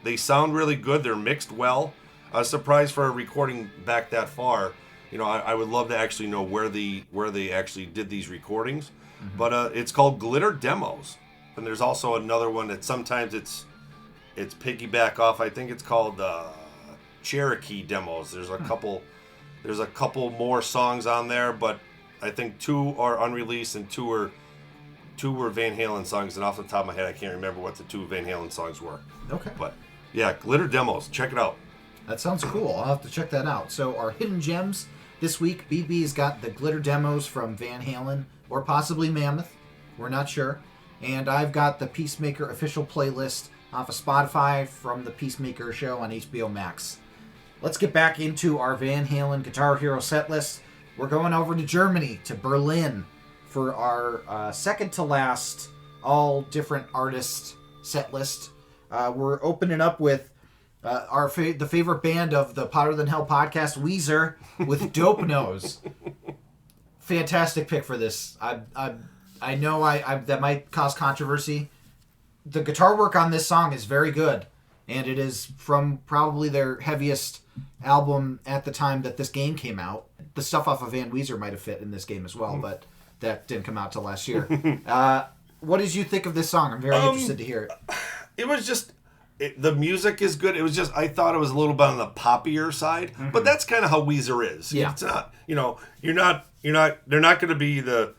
they sound really good. They're mixed well. I was surprised for a recording back that far. I would love to actually know where they actually did these recordings. But it's called Glitter Demos, and there's also another one that sometimes it's piggyback off. I think it's called Cherokee Demos. There's a couple more songs on there, but I think 2 are unreleased and 2 were Van Halen songs. And off the top of my head, I can't remember what the 2 Van Halen songs were. Okay. But yeah, Glitter Demos. Check it out. That sounds cool. I'll have to check that out. So our hidden gems this week, BB's got the Glitter Demos from Van Halen or possibly Mammoth. We're not sure. And I've got the Peacemaker official playlist off of Spotify from the Peacemaker show on HBO Max. Let's get back into our Van Halen Guitar Hero set list. We're going over to Germany, to Berlin, for our second to last all different artists set list. We're opening up with the favorite band of the Hotter Than Hell podcast, Weezer, with Dope Nose. Fantastic pick for this. I know that might cause controversy. The guitar work on this song is very good, and it is from probably their heaviest album at the time that this game came out. The stuff off of Van Weezer might have fit in this game as well, but that didn't come out till last year. What did you think of this song? I'm very interested to hear it. It was just... the music is good. It was just, I thought it was a little bit on the poppier side, but that's kind of how Weezer is. Yeah. It's not, they're not going to be the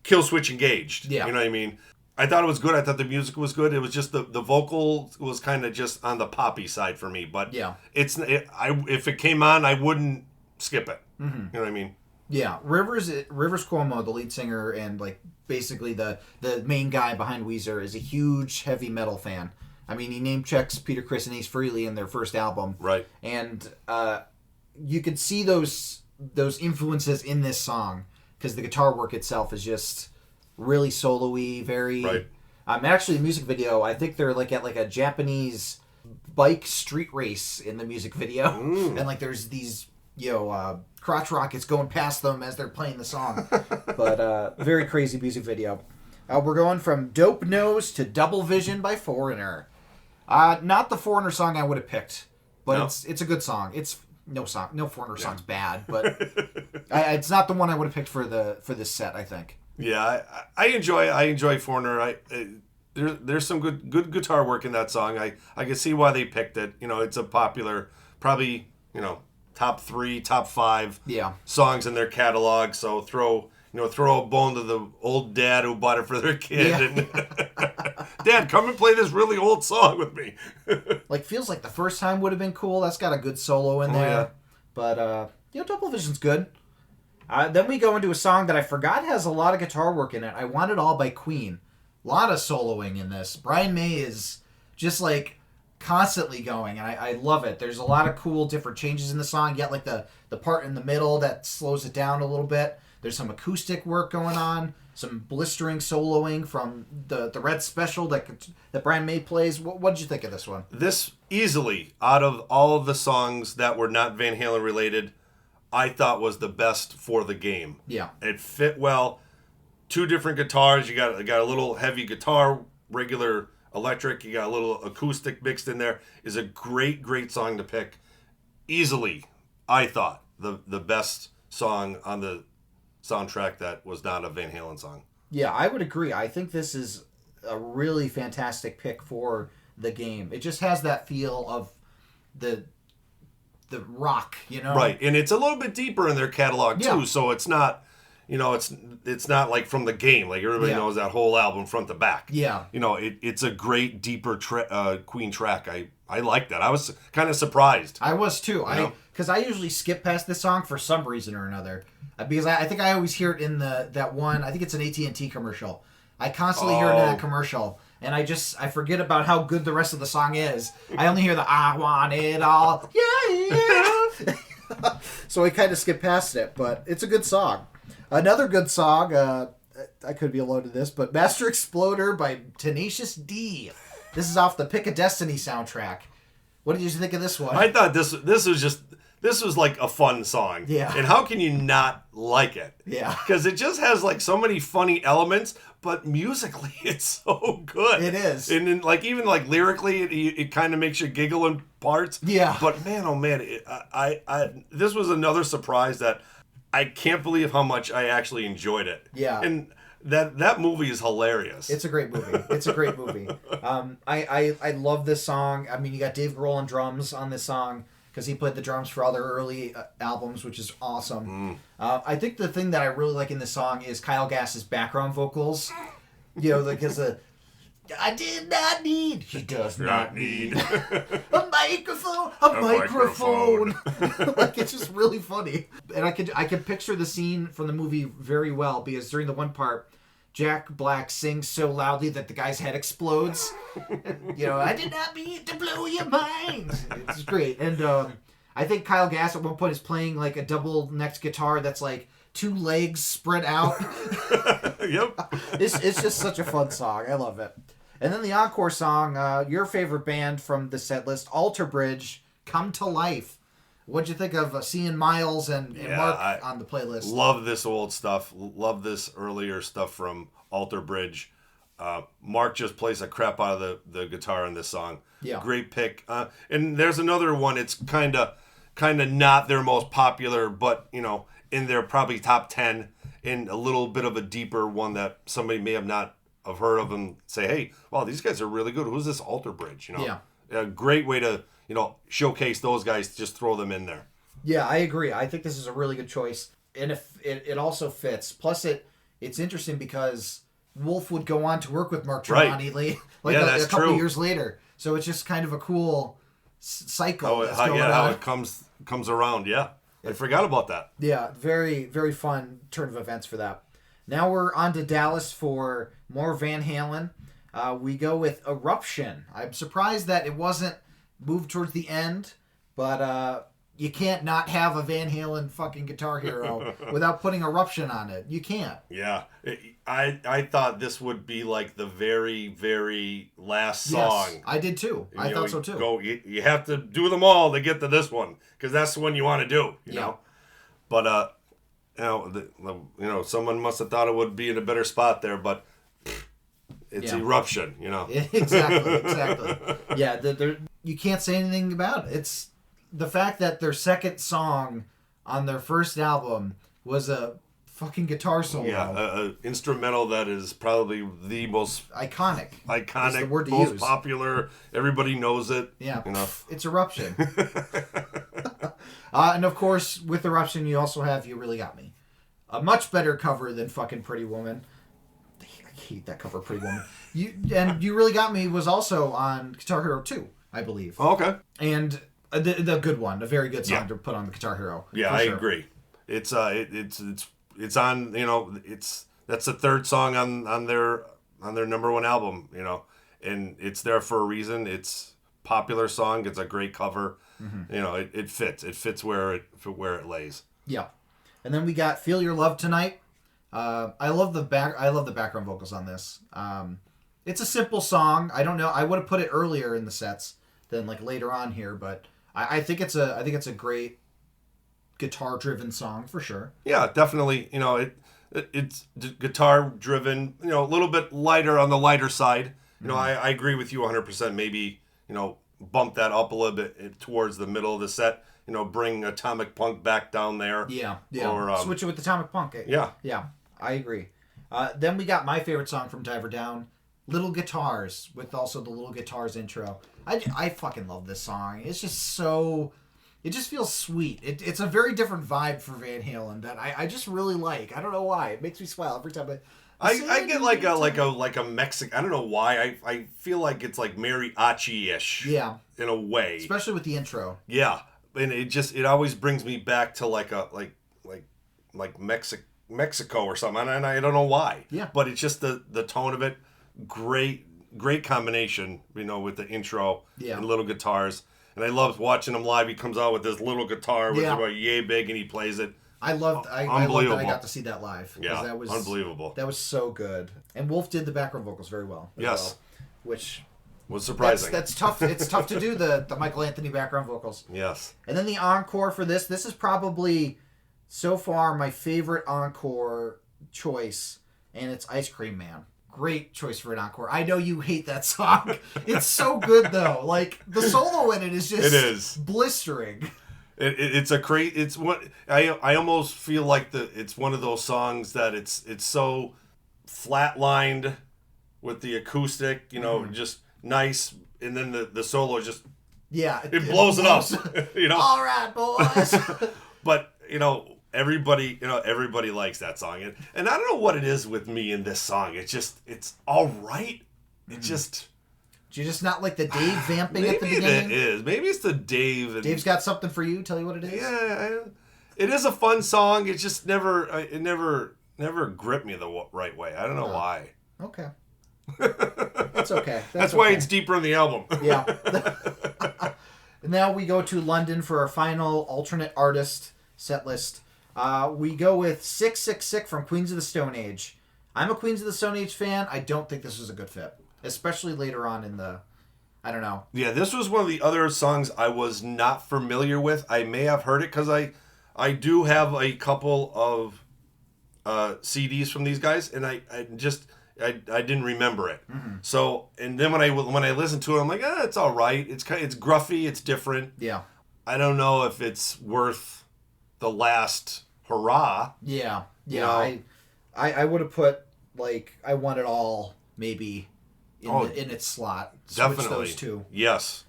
kill switch engaged. Yeah. You know what I mean? I thought it was good. I thought the music was good. It was just the vocal was kind of just on the poppy side for me. But yeah, if it came on, I wouldn't skip it. You know what I mean? Yeah, Rivers Cuomo, the lead singer and basically the main guy behind Weezer, is a huge heavy metal fan. I mean, he name checks Peter, Criss, and Ace Frehley in their first album, right? And you could see those influences in this song because the guitar work itself is just really solo-y, very Actually, the music video, I think they're like at like a Japanese bike street race in the music video, and like there's these crotch rockets going past them as they're playing the song. But very crazy music video. We're going from Dope Nose to Double Vision by Foreigner. Not the Foreigner song I would have picked, but no. It's a good song. It's no Foreigner song's bad, but it's not the one I would have picked for this set, I think. Yeah, I enjoy Foreigner. There's some good guitar work in that song. I can see why they picked it. It's a popular, probably top 3, top 5 songs in their catalog. So throw a bone to the old dad who bought it for their kid. And Dad, come and play this really old song with me. Feels like the first time would have been cool. That's got a good solo in there. Yeah. But Double Vision's good. Then we go into a song that I forgot has a lot of guitar work in it. I Want It All by Queen. A lot of soloing in this. Brian May is just like constantly going, and I love it. There's a lot of cool different changes in the song. You got like the part in the middle that slows it down a little bit. There's some acoustic work going on, some blistering soloing from the Red Special that Brian May plays. What did you think of this one? This easily, out of all of the songs that were not Van Halen related, I thought was the best for the game. Yeah. It fit well. 2 different guitars. You got a little heavy guitar, regular electric. You got a little acoustic mixed in there. Is a great song to pick. Easily, I thought, the best song on the soundtrack that was not a Van Halen song. Yeah, I would agree. I think this is a really fantastic pick for the game. It just has that feel of the rock, Right, and it's a little bit deeper in their catalog too, so it's not, it's not like from the game. Like everybody knows that whole album front to back. Yeah. It's a great deeper Queen track. I like that. I was kind of surprised. I was too. Because I usually skip past this song for some reason or another. Because I think I always hear it in that one, I think it's an AT&T commercial. I constantly hear it in that commercial. And I forget about how good the rest of the song is. I only hear the I want it all. Yeah. So I kind of skip past it, but it's a good song. Another good song, I could be alone to this, but Master Exploder by Tenacious D. This is off the Pick a Destiny soundtrack. What did you think of this one? I thought this was like a fun song. Yeah. And how can you not like it? Yeah. Because it just has like so many funny elements, but musically it's so good. It is. And then even lyrically, it kind of makes you giggle in parts. Yeah. But man, oh man, this was another surprise that I can't believe how much I actually enjoyed it. Yeah. And that movie is hilarious. It's a great movie. I love this song. I mean, you got Dave Grohl on drums on this song because he played the drums for all their early albums, which is awesome. I think the thing that I really like in this song is Kyle Gass's background vocals. Because I did not need. He does not need a microphone. It's just really funny, and I could picture the scene from the movie very well because during the one part, Jack Black sings so loudly that the guy's head explodes. I did not mean to blow your mind. It's great, and I think Kyle Gass at one point is playing like a double-necked guitar that's like 2 legs spread out. Yep. It's just such a fun song. I love it. And then the encore song, your favorite band from the set list, Alter Bridge, Come to Life. What'd you think of seeing Miles and Mark on the playlist? Love this old stuff. Love this earlier stuff from Alter Bridge. Mark just plays a crap out of the guitar in this song. Yeah. Great pick. And there's another one. It's kind of not their most popular, but, in their probably top 10, in a little bit of a deeper one that somebody may have not have heard of and say, hey, wow, these guys are really good. Who's this Alter Bridge? Yeah. A great way to, showcase those guys, just throw them in there. Yeah, I agree. I think this is a really good choice. And if it also fits. Plus, it's interesting because Wolf would go on to work with Mark Tremonti a couple years later. So it's just kind of a cool cycle. How it comes around, yeah. I forgot about that. Yeah, very, very fun turn of events for that. Now we're on to Dallas for more Van Halen. We go with Eruption. I'm surprised that it wasn't moved towards the end, but you can't not have a Van Halen fucking Guitar Hero without putting Eruption on it. You can't. Yeah. I thought this would be like the very, very last song. Yes, I did too. I thought so too. You have to do them all to get to this one, because that's the one you want to do, you know. But someone must have thought it would be in a better spot there, but it's Eruption, you know. Exactly. Yeah, you can't say anything about it. It's the fact that their second song on their first album was a fucking guitar solo. Yeah, instrumental that is probably the most iconic. Is the word to most use. Popular. Everybody knows it. Yeah, you know. It's Eruption. And of course, with Eruption, you also have You Really Got Me, a much better cover than fucking Pretty Woman. I hate that cover, Pretty Woman. You Really Got Me was also on Guitar Hero 2, I believe. Oh, okay. And the good one, a very good song to put on the Guitar Hero. Yeah, I agree. It's on, you know, that's the third song on their number one album, you know, and it's there for a reason. It's a popular song. It's a great cover. Mm-hmm. You know, it fits where it lays. Yeah. And then we got Feel Your Love Tonight. I love the background vocals on this. It's a simple song. I don't know. I would have put it earlier in the sets than like later on here, but I think it's a great guitar driven song for sure. Yeah, definitely. You know, it's guitar driven, you know, a little bit lighter on the lighter side. You know, I agree with you 100%. Maybe, you know, bump that up a little bit towards the middle of the set. You know, bring Atomic Punk back down there. Yeah. Or switch it with Atomic Punk. Yeah, I agree. Then we got my favorite song from Diver Down, Little Guitars, with also the Little Guitars intro. I fucking love this song. It's just so... It just feels sweet. It's a very different vibe for Van Halen that I just really like. I don't know why. It makes me smile every time I get like a Mexican... I don't know why. I feel like it's like mariachi-ish. Yeah. In a way. Especially with the intro. Yeah. And it always brings me back to like Mexico or something, and I don't know why. Yeah. But it's just the tone of it. Great combination, you know, with the intro and little guitars. And I love watching him live. He comes out with this little guitar, which is about yay big, and he plays it. I loved that I got to see that live. Yeah, that was unbelievable. That was so good. And Wolf did the background vocals very well. Yes. Which was surprising. That's tough. It's tough to do the Michael Anthony background vocals. Yes. And then the encore for this. This is probably so far my favorite encore choice, and it's Ice Cream Man. Great choice for an encore. I know you hate that song. It's so good though. Like the solo in it is just blistering. It's a great. It's what I almost feel like it's one of those songs that it's so flatlined with the acoustic, you know, just nice, and then the solo just it blows it up. You know. All right, boys. But you know. Everybody likes that song, and I don't know what it is with me in this song. It's all right. It just. Do you just not like the Dave vamping at the beginning? Maybe it is. Maybe it's the Dave. Dave's got something for you. Tell you what it is. Yeah, it is a fun song. It just never gripped me the right way. I don't know why. Okay. That's okay. That's why it's deeper in the album. Yeah. Now we go to London for our final alternate artist set list. We go with 666 from Queens of the Stone Age. I'm a Queens of the Stone Age fan. I don't think this was a good fit, especially later on in the... I don't know. Yeah, this was one of the other songs I was not familiar with. I may have heard it because I do have a couple of CDs from these guys, and I didn't remember it. Mm-hmm. So, and then when I listened to it, I'm like, it's all right. It's gruffy. It's different. Yeah. I don't know if it's worth the last hurrah. Yeah. You know? I would have put like I Want It All maybe in its slot. Definitely. Switch those two. Yes.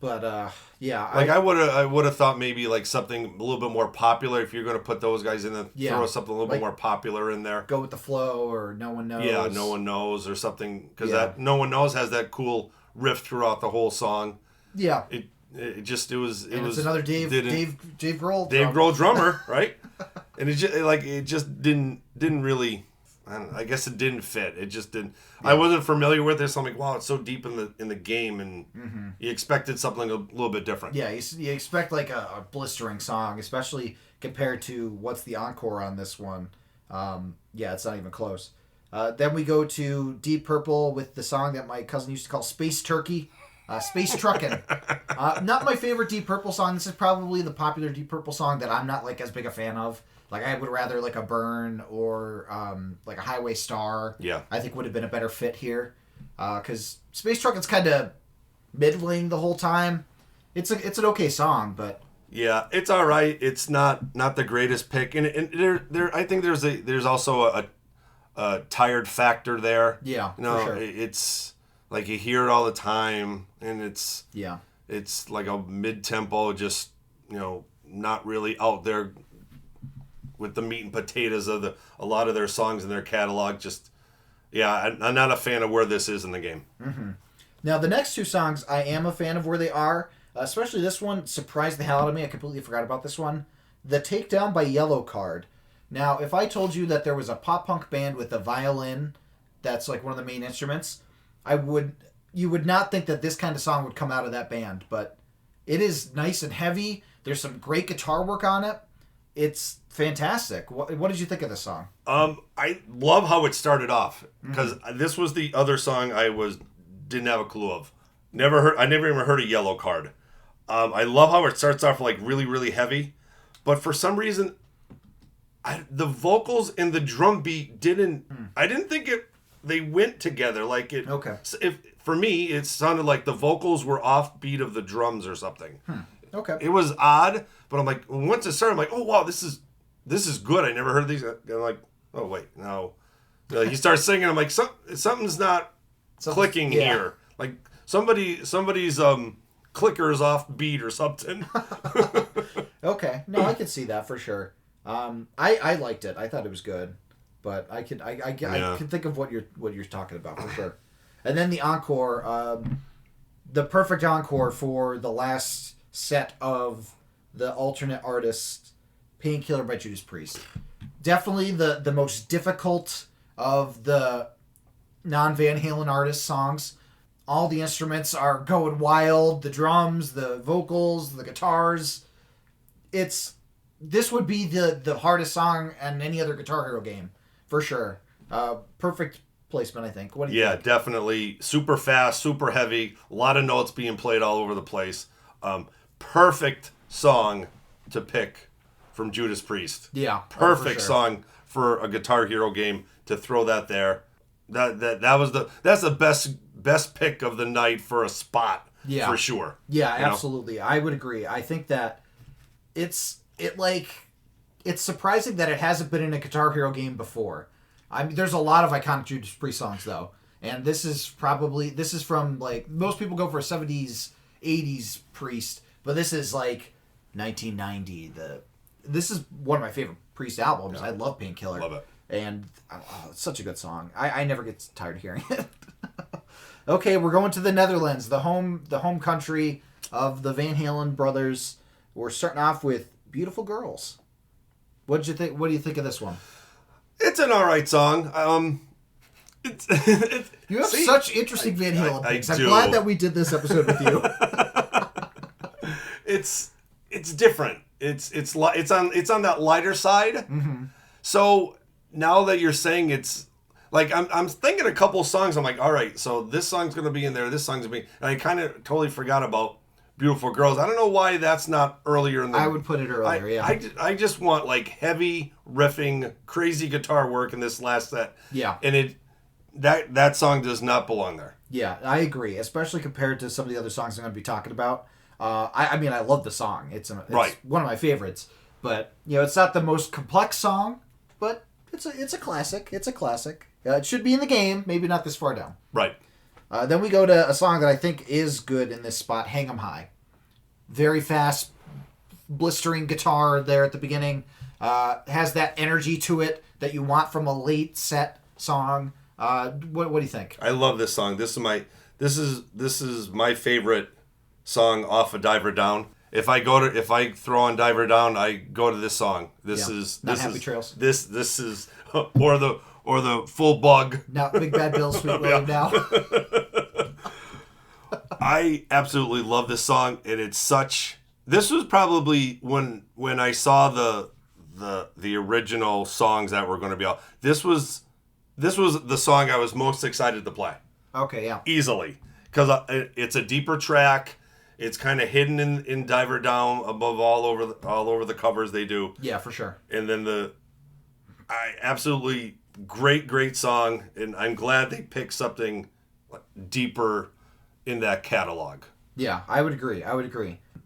But yeah. Like I would have thought maybe like something a little bit more popular if you're going to put those guys in. Throw something a little bit more popular in there. Go with the Flow or No One Knows. Yeah, No One Knows or something, because that No One Knows has that cool riff throughout the whole song. Yeah. It's another Dave Grohl. Dave Grohl drummer, right? And it just didn't really I guess it didn't fit. It just didn't. Yeah. I wasn't familiar with this. I'm like, wow, it's so deep in the game, and you expected something a little bit different. Yeah, you expect like a blistering song, especially compared to what's the encore on this one. Yeah, it's not even close. Then we go to Deep Purple with the song that my cousin used to call Space Turkey. Space Truckin'. Not my favorite Deep Purple song. This is probably the popular Deep Purple song that I'm not like as big a fan of. Like, I would rather like a Burn or like a Highway Star. Yeah. I think would have been a better fit here. Because Space Truckin's kind of middling the whole time. It's an okay song, but... Yeah, it's all right. It's not the greatest pick. And there I think there's also a tired factor there. Yeah, you know, for sure. It's like you hear it all the time, and it's like a mid-tempo, just, you know, not really out there with the meat and potatoes of a lot of their songs in their catalog. Just, yeah, I'm not a fan of where this is in the game. Mm-hmm. Now, the next two songs, I am a fan of where they are. Especially this one surprised the hell out of me. I completely forgot about this one. The Takedown by Yellow Card. Now, if I told you that there was a pop-punk band with a violin that's like one of the main instruments, you would not think that this kind of song would come out of that band. But it is nice and heavy. There's some great guitar work on it. It's fantastic. What did you think of this song? I love how it started off, because this was the other song I didn't have a clue of. I never even heard of Yellow Card. I love how it starts off like really, really heavy, but for some reason, the vocals and the drum beat I didn't think they went together. Like it. Okay. For me, it sounded like the vocals were off beat of the drums or something. Okay. It was odd, but I'm like, once it started, I'm like, oh wow, this is good. I never heard these. I'm like, oh wait, no. He starts singing. I'm like, something's not clicking here. Like somebody's clicker's off beat or something. Okay. No, I could see that for sure. I liked it. I thought it was good, but I could think of what you're talking about for sure. And then the encore, the perfect encore for the last set of the alternate artists, Painkiller by Judas Priest. Definitely the most difficult of the non-Van Halen artist songs. All the instruments are going wild. The drums, the vocals, the guitars. This would be the hardest song in any other Guitar Hero game, for sure. Perfect placement, I think. What do you think? Yeah, definitely. Super fast, super heavy. A lot of notes being played all over the place. Perfect song to pick from Judas Priest. Yeah. Perfect song for a Guitar Hero game to throw that there. That's the best pick of the night for a spot, for sure. Yeah, absolutely. I would agree. I think that it's surprising that it hasn't been in a Guitar Hero game before. I mean, there's a lot of iconic Judas Priest songs though, and this is from like most people go for a 70s, 80s Priest, but this is like 1990. This is one of my favorite Priest albums. I love Painkiller. Love it. And it's such a good song. I never get tired of hearing it. Okay, we're going to the Netherlands, the home country of the Van Halen brothers. We're starting off with Beautiful Girls. What did you think? What do you think of this one? It's an all right song. You have such interesting Van Halen picks. I'm do. glad that we did this episode with you. It's different. It's on that lighter side. Mm-hmm. So now that you're saying it's like I'm thinking a couple songs. I'm like, all right, so this song's gonna be in there. This song's gonna be, and I kind of totally forgot about Beautiful Girls. I don't know why that's not earlier in the... I would put it earlier, yeah. I just want like heavy riffing, crazy guitar work in this last set. Yeah. And that song does not belong there. Yeah, I agree, especially compared to some of the other songs I'm going to be talking about. I mean, I love the song. It's one of my favorites. But, it's not the most complex song, but it's a classic. It's a classic. It should be in the game, maybe not this far down. Right. Then we go to a song that I think is good in this spot, Hang 'Em High. Very fast, blistering guitar there at the beginning. Has that energy to it that you want from a late set song. What do you think? I love this song. This is my favorite song off of Diver Down. If I throw on Diver Down, I go to this song. Happy Trails. This is or or the full bug. Now, Big Bad Bill, Sweet William now. I absolutely love this song, and it's such. This was probably when I saw the original songs that were going to be out. This was the song I was most excited to play. Okay, yeah. Easily, because it's a deeper track. It's kind of hidden in Diver Down above all over the covers they do. Yeah, for sure. And then absolutely great song, and I'm glad they picked something deeper in that catalog. Yeah, I would agree.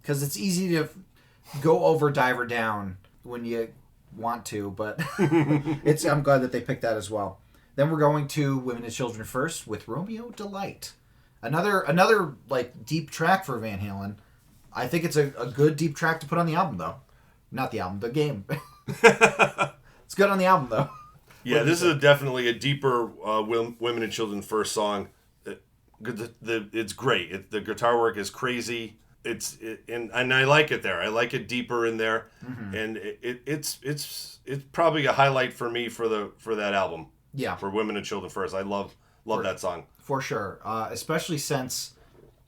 Because it's easy to go over Diver Down when you want to, but I'm glad that they picked that as well. Then we're going to Women and Children First with Romeo Delight. Another like deep track for Van Halen. I think it's a good deep track to put on the album, though. Not the album, the game. It's good on the album, though. Yeah, this is definitely a deeper Women and Children First song. It's great. The guitar work is crazy. And I like it there. I like it deeper in there, and it's probably a highlight for me for that album. Yeah, for Women and Children First. I love that song for sure. Especially since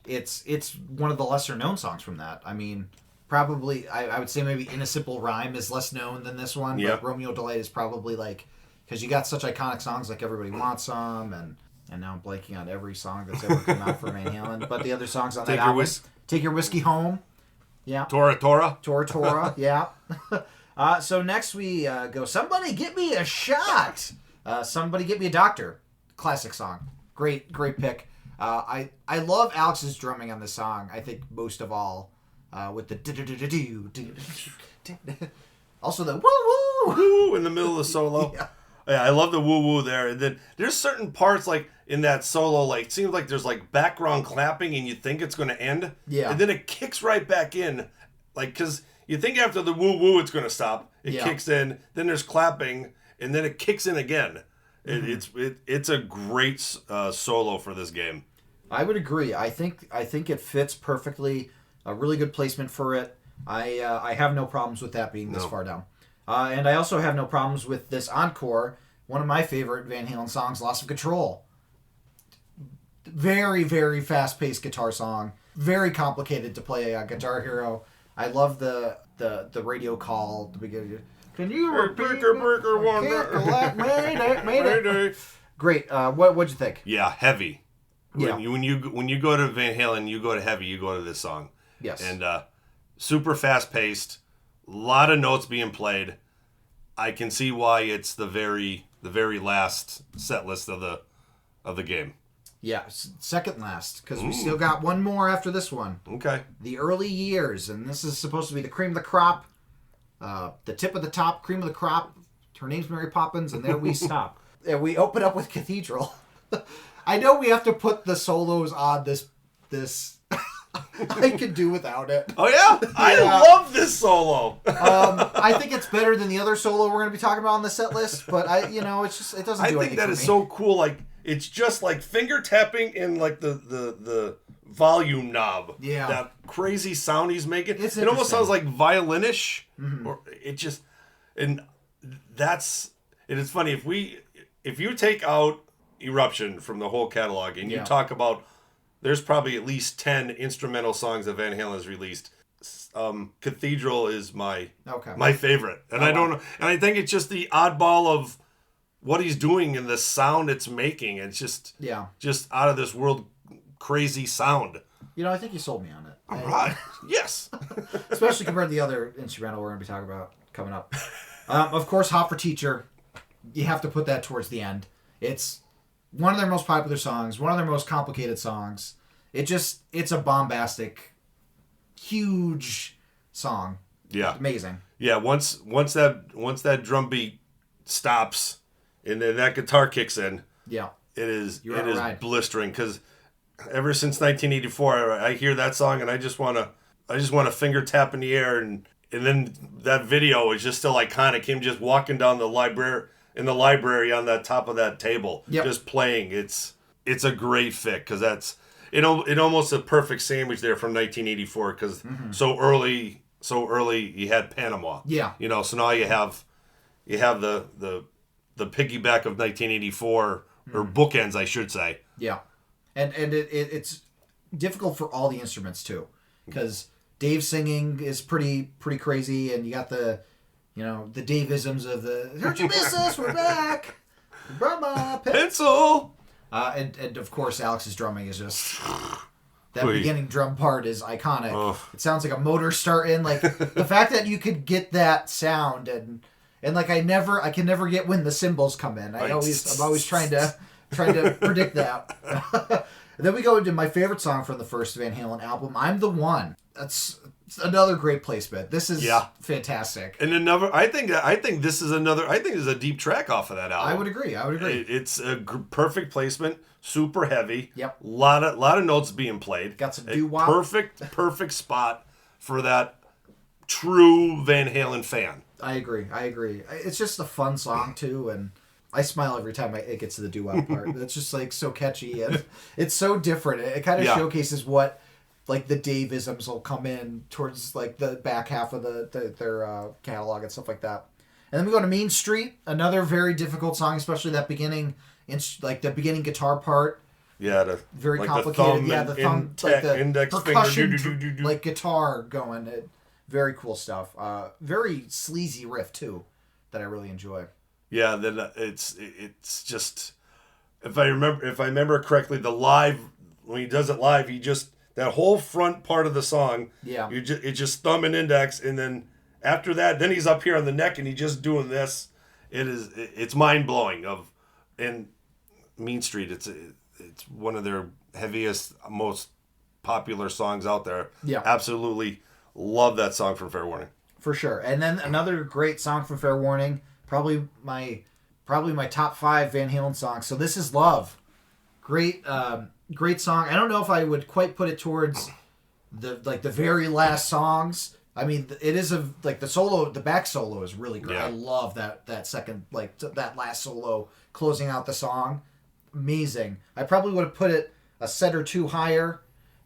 it's one of the lesser known songs from that. I mean, probably I would say maybe In a Simple Rhyme is less known than this one. Yeah. But Romeo Delight is probably like, because you got such iconic songs like Everybody Wants Some and now I'm blanking on every song that's ever come out for Van Halen. But the other songs on that album, Take Your Whiskey Home. Yeah. Tora. Tora. Yeah. So next we go, Somebody Get Me a Shot. Somebody Get Me a Doctor. Classic song. Great pick. I love Alex's drumming on this song, I think most of all. With the also the woo woo in the middle of the solo. Yeah, I love the woo woo there. And then there's certain parts like in that solo, like it seems like there's like background clapping, and you think it's going to end. Yeah. And then it kicks right back in, like because you think after the woo woo it's going to stop. It kicks in. Then there's clapping, and then it kicks in again. It's a great solo for this game. I would agree. I think it fits perfectly. A really good placement for it. I have no problems with that being this far down. And I also have no problems with this encore. One of my favorite Van Halen songs, Loss of Control. Very, very fast-paced guitar song. Very complicated to play a Guitar Hero. I love the radio call at the beginning. Can you repeat? Mayday. Great. What'd you think? Yeah, heavy. Yeah. When you go to Van Halen, you go to heavy. You go to this song. Yes. And super fast paced, a lot of notes being played. I can see why it's the very last set list of the game. Yeah, second last, because we still got one more after this one. Okay. The Early Years, and this is supposed to be the cream of the crop, the tip of the top, cream of the crop. Her name's Mary Poppins, and there we stop. And we open up with Cathedral. I know we have to put the solos on this. I could do without it. Oh yeah? I love this solo. I think it's better than the other solo we're going to be talking about on the set list, but it's just it doesn't do anything. I think that is so cool. Like it's just like finger tapping in like the volume knob. Yeah. That crazy sound he's making. It almost sounds like violinish. Or it just and it's funny if you take out Eruption from the whole catalog and you talk about. There's probably at least 10 instrumental songs that Van Halen has released. Cathedral is my favorite. And I don't know. And I think it's just the oddball of what he's doing and the sound it's making. It's just out of this world crazy sound. I think you sold me on it. All right. Yes. Especially compared to the other instrumental we're going to be talking about coming up. Of course, Hot for Teacher. You have to put that towards the end. It's one of their most popular songs, one of their most complicated songs. It's a bombastic, huge song. Yeah. Amazing. Yeah, once that drum beat stops and then that guitar kicks in, it is blistering cuz ever since 1984 I hear that song and I just want to finger tap in the air and then that video is just still iconic, him just walking down the library on the top of that table, just playing. It's a great fit because that's it almost a perfect sandwich there from 1984 because so early you had Panama. Yeah. So now you have the the piggyback of 1984 or bookends, I should say. Yeah, and it's difficult for all the instruments too, because Dave singing is pretty crazy, and you got the Dave-isms of the "Don't you miss us? We're back. We brought my Pencil. And of course Alex's drumming is just that Wait. beginning drum part is iconic. Ugh. It sounds like a motor starting. Like the fact that you could get that sound and like I can never get when the cymbals come in. I'm always trying to predict that. And then we go into my favorite song from the first Van Halen album, "I'm the One." That's another great placement. This is fantastic. And I think this is a deep track off of that album. I would agree. It's a perfect placement, super heavy. Yep. Lot of notes being played. Got some A doo-wop. Perfect spot for that true Van Halen fan. I agree. It's just a fun song too, and I smile every time it gets to the doo-wop part. It's just like so catchy and it's so different. It kind of showcases what like the Dave-isms will come in towards like the back half of their catalog and stuff like that. And then we go to Mean Street, another very difficult song, especially that beginning guitar part. Yeah, Very like complicated. The thumb, like the index percussion, finger, like guitar going. Very cool stuff. Very sleazy riff too, that I really enjoy. Yeah, then it's just if I remember correctly, the live when he does it live, that whole front part of the song. Yeah. It's just thumb and index, and then after that, then he's up here on the neck and he's just doing this. It's mind blowing. And Mean Street, it's one of their heaviest, most popular songs out there. Yeah. Absolutely love that song from Fair Warning. For sure. And then another great song from Fair Warning, probably my top 5 Van Halen songs. So This Is Love. Great song. I don't know if I would quite put it towards the very last songs. I mean, it is the back solo is really great. Yeah. I love that second, that last solo closing out the song. Amazing. I probably would have put it a set or two higher,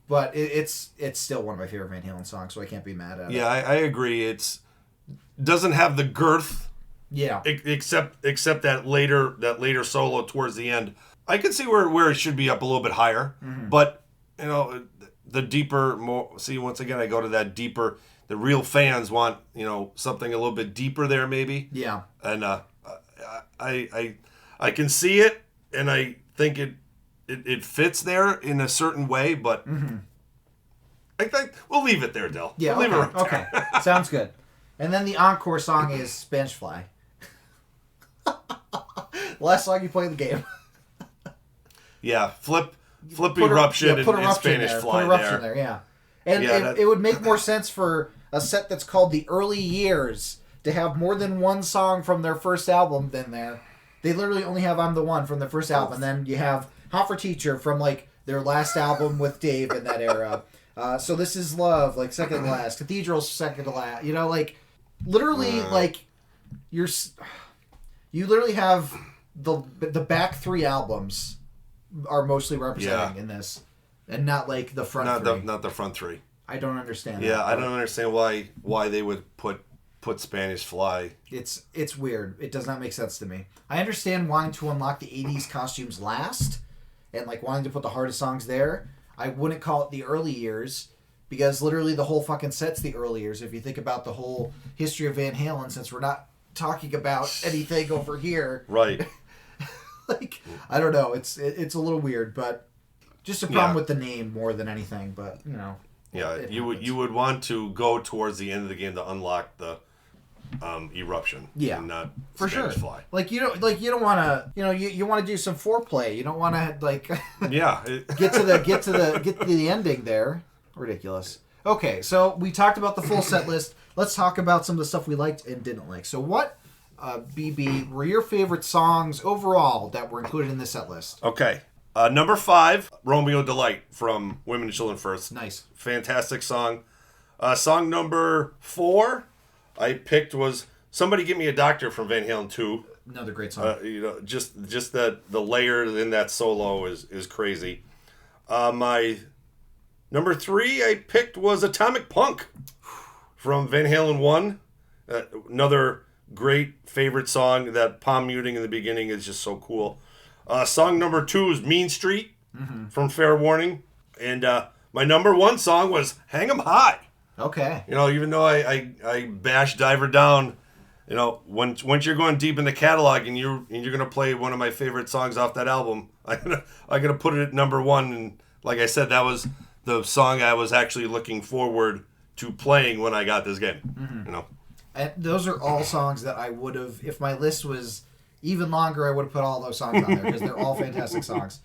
but it's still one of my favorite Van Halen songs, so I can't be mad at it. Yeah, I agree. It's doesn't have the girth. Yeah. Except that later solo towards the end. I can see where it should be up a little bit higher, but the deeper, more. See, once again, I go to that deeper. The real fans want something a little bit deeper there, maybe. Yeah. And I can see it, and I think it fits there in a certain way, but I think we'll leave it there, Del. Yeah. We'll leave it right Okay. there. Sounds good. And then the encore song is Spanish Fly. Last song you play in the game. Yeah, flip Eruption and Spanish there. Fly Put Eruption there, yeah. And it would make more sense for a set that's called The Early Years to have more than one song from their first album than there. They literally only have I'm the One from their first album. And then you have Hot for Teacher from their last album with Dave in that era. So This Is Love, second to last. Cathedral's second to last. Literally, you literally have the back 3 albums are mostly representing in this, and not the front 3. Not the front 3. I don't understand. Yeah, that, I don't understand why they would put Spanish Fly. It's weird. It does not make sense to me. I understand wanting to unlock the 80s costumes last, and wanting to put the hardest songs there. I wouldn't call it the early years, because literally the whole fucking set's the early years. If you think about the whole history of Van Halen, since we're not talking about anything over here, Right. I don't know. It's a little weird, but just a problem with the name more than anything. But Yeah, you would want to go towards the end of the game to unlock the Eruption. Yeah, and not for Spanish sure. Fly. You don't want to. You want to do some foreplay. You don't want to Yeah. get to the ending there. Ridiculous. Okay, so we talked about the full set list. Let's talk about some of the stuff we liked and didn't like. So what, BB, were your favorite songs overall that were included in the set list? Okay. Number 5, Romeo Delight from Women and Children First. Nice. Fantastic song. Song number 4 I picked was Somebody Give Me a Doctor from Van Halen 2. Another great song. Just that the layer in that solo is crazy. My number 3 I picked was Atomic Punk from Van Halen 1. Another great favorite song. That palm muting in the beginning is just so cool. Song number 2 is Mean Street from Fair Warning. And my number 1 song was Hang 'em High. Okay. You know, even though I bash Diver Down, you know, once you're going deep in the catalog and you're gonna play one of my favorite songs off that album, I'm gonna put it at number 1. And like I said, that was the song I was actually looking forward to playing when I got this game. You know, And those are all songs that I would have, if my list was even longer, I would have put all those songs on there because they're all fantastic songs.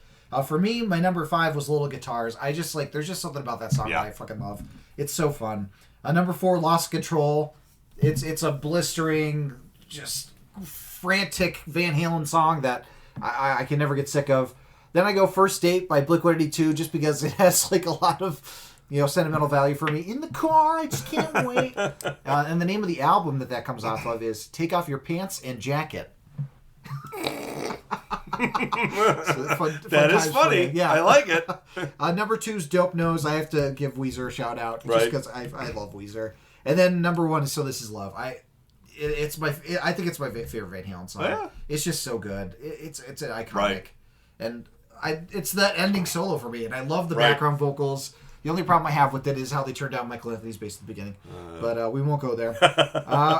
For me, my number 5 was Little Guitars. I just like, there's just something about that song that I fucking love. It's so fun. Number 4, Lost Control. It's a blistering, just frantic Van Halen song that I can never get sick of. Then I go First Date by Blink-182 just because it has like a lot of, you know, sentimental value for me. In the car, I just can't wait. And the name of the album that comes off of is Take Off Your Pants and Jacket. That is funny. Yeah, I like it. Number 2 is Dope Nose. I have to give Weezer a shout out just because I love Weezer. And then number 1 is So This Is Love. I think it's my favorite Van Halen song. Yeah. It's just so good. It's an iconic, and it's that ending solo for me. And I love the background vocals. The only problem I have with it is how they turned down Michael Anthony's bass at the beginning. But we won't go there.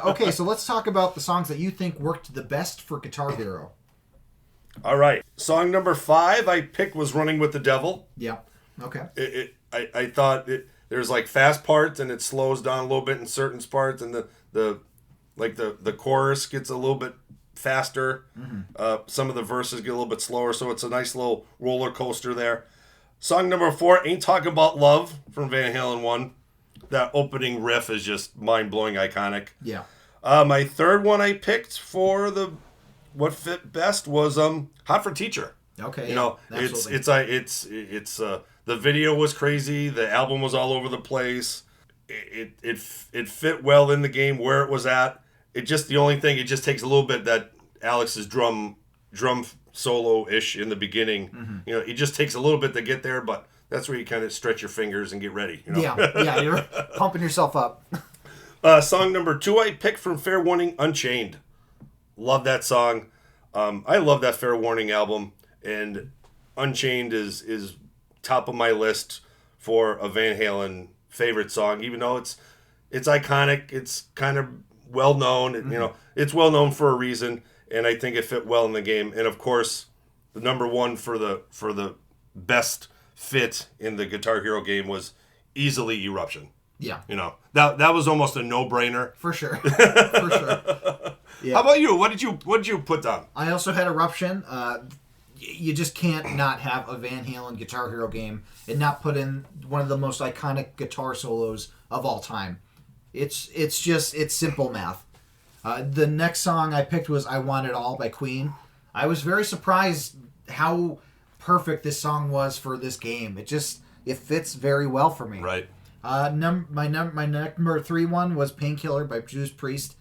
Okay, so let's talk about the songs that you think worked the best for Guitar Hero. All right. Song number 5 I picked was Running with the Devil. Yeah. Okay. I thought there's like fast parts and it slows down a little bit in certain parts, and the chorus gets a little bit faster. Some of the verses get a little bit slower, so it's a nice little roller coaster there. Song number 4, Ain't Talking About Love from Van Halen 1. That opening riff is just mind-blowing iconic. Yeah. My third one I picked for what fit best was Hot for Teacher. Okay. You know, absolutely. it's the video was crazy, the album was all over the place. It fit well in the game where it was at. It just it just takes a little bit that Alex's drum solo-ish in the beginning. You know, it just takes a little bit to get there, but that's where you kind of stretch your fingers and get ready. You know? Yeah, you're pumping yourself up. Song number 2 I picked from Fair Warning, Unchained. Love that song. I love that Fair Warning album, and Unchained is top of my list for a Van Halen favorite song, even though it's iconic, it's kind of well known, you know, it's well known for a reason, and I think it fit well in the game. And of course, the number 1 for the best fit in the Guitar Hero game was easily Eruption. Yeah. You know, that was almost a no-brainer. For sure. For sure. Yeah. How about you? What did you put down? I also had Eruption. You just can't not have a Van Halen Guitar Hero game and not put in one of the most iconic guitar solos of all time. It's simple math. The next song I picked was I Want It All by Queen. I was very surprised how perfect this song was for this game. It fits very well for me. Right. My number 3 one was Painkiller by Judas Priest.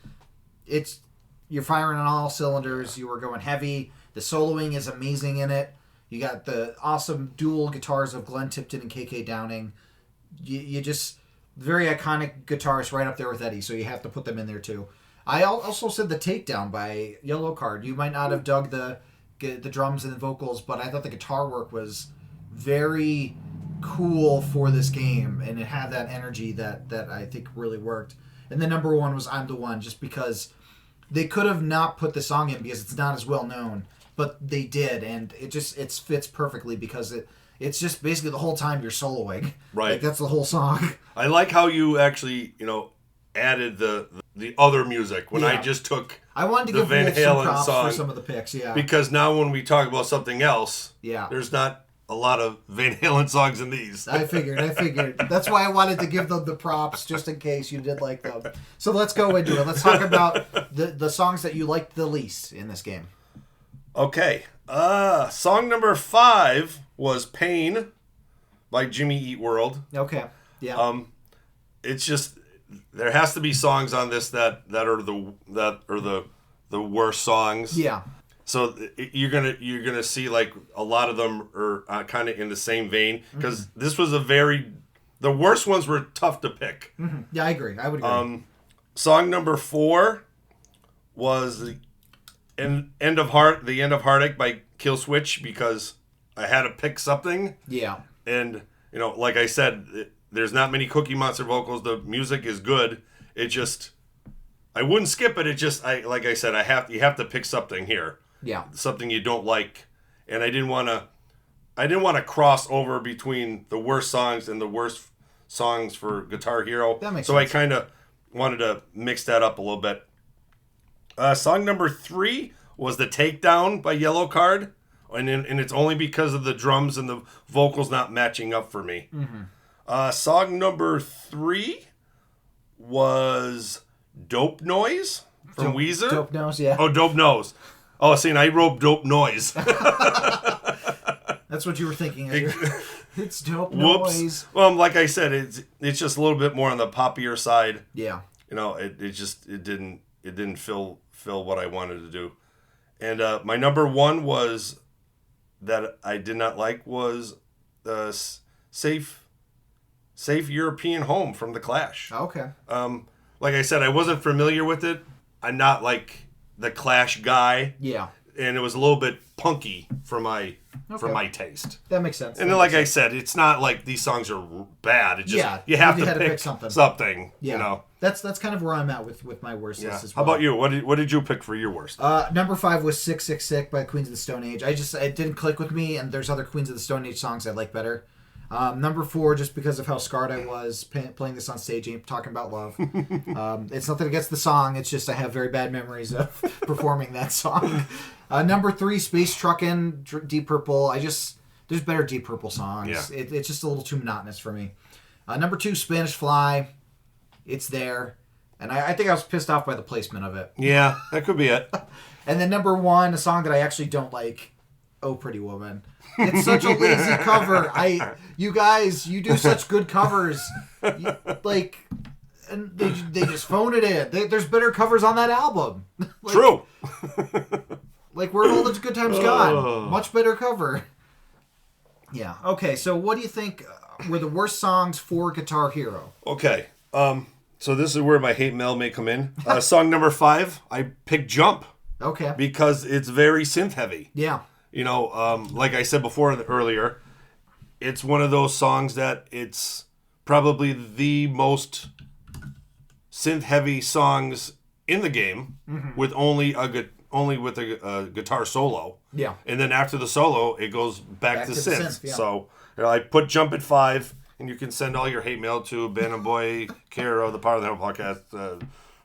You're firing on all cylinders. You were going heavy. The soloing is amazing in it. You got the awesome dual guitars of Glenn Tipton and KK Downing. You just very iconic guitarists right up there with Eddie, so you have to put them in there too. I also said The Takedown by Yellow Card. You might not have dug the drums and the vocals, but I thought the guitar work was very cool for this game, and it had that energy that I think really worked. And then number 1 was I'm the One, just because they could have not put the song in because it's not as well known, but they did, and it fits perfectly because it's just basically the whole time you're soloing. Right. Like, that's the whole song. I like how you actually, you know, added the other music when I just took I wanted to the give Van Wolf some Halen props song for some of the picks, yeah. because now when we talk about something else, there's not a lot of Van Halen songs in these. I figured. That's why I wanted to give them the props, just in case you did like them. So let's go into it. Let's talk about the songs that you liked the least in this game. Okay. Song number 5 was Pain by Jimmy Eat World. Okay. Yeah. It's just there has to be songs on this that are the worst songs. Yeah. So you're gonna see like a lot of them are kind of in the same vein because this was the worst ones were tough to pick. Yeah, I agree. I would agree. Song number 4 was the end of Heartache by Kill Switch, because I had to pick something. Yeah. And like I said, there's not many Cookie Monster vocals. The music is good. It just, I wouldn't skip it. It just, like I said, you have to pick something here. Yeah. Something you don't like, and I didn't want to cross over between the worst songs and the worst songs for Guitar Hero. That makes so sense. I kind of wanted to mix that up a little bit. Song number 3 was The Takedown by Yellow Card, and it's only because of the drums and the vocals not matching up for me. Mm-hmm. Song number 3 was Dope Noise from Weezer. Dope Nose, yeah. Oh, Dope Nose. Oh, see, and I wrote Dope Noise. That's what you were thinking. It's Dope Whoops. Noise. Well, like I said, it's just a little bit more on the poppier side. Yeah. It didn't fill what I wanted to do. And my number 1 was that I did not like was Safe European Home from The Clash. Okay. Like I said, I wasn't familiar with it. I'm not like the Clash guy. Yeah. And it was a little bit punky for my taste. That makes sense. And then, like I said, it's not like these songs are bad. It's just you have to pick something. Yeah. That's kind of where I'm at with my worst list as well. How about you? What did you pick for your worst? Number 5 was 666 by Queens of the Stone Age. It didn't click with me, and there's other Queens of the Stone Age songs I like better. Number 4, just because of how scarred I was playing this on stage and talking about love. It's nothing against the song. It's just I have very bad memories of performing that song. Number 3, Space Truckin', Deep Purple. There's better Deep Purple songs. Yeah. It's just a little too monotonous for me. Number 2, Spanish Fly. It's there. And I think I was pissed off by the placement of it. Yeah, that could be it. And then number 1, a song that I actually don't like, Oh Pretty Woman. It's such a lazy cover. You guys, you do such good covers. And they just phone it in. There's better covers on that album. True. Like Where All the Good Times Gone. Much better cover. Yeah. Okay, so what do you think were the worst songs for Guitar Hero? Okay. So this is where my hate mail may come in. Song number 5, I picked Jump. Okay. Because it's very synth heavy. Yeah. Like I said earlier, it's one of those songs that it's probably the most synth-heavy songs in the game, with only with a guitar solo. Yeah. And then after the solo, it goes back to the synth. synth, yeah. So I put Jump at 5, and you can send all your hate mail to Bannon Boy Care of the Power of the Hell Podcast,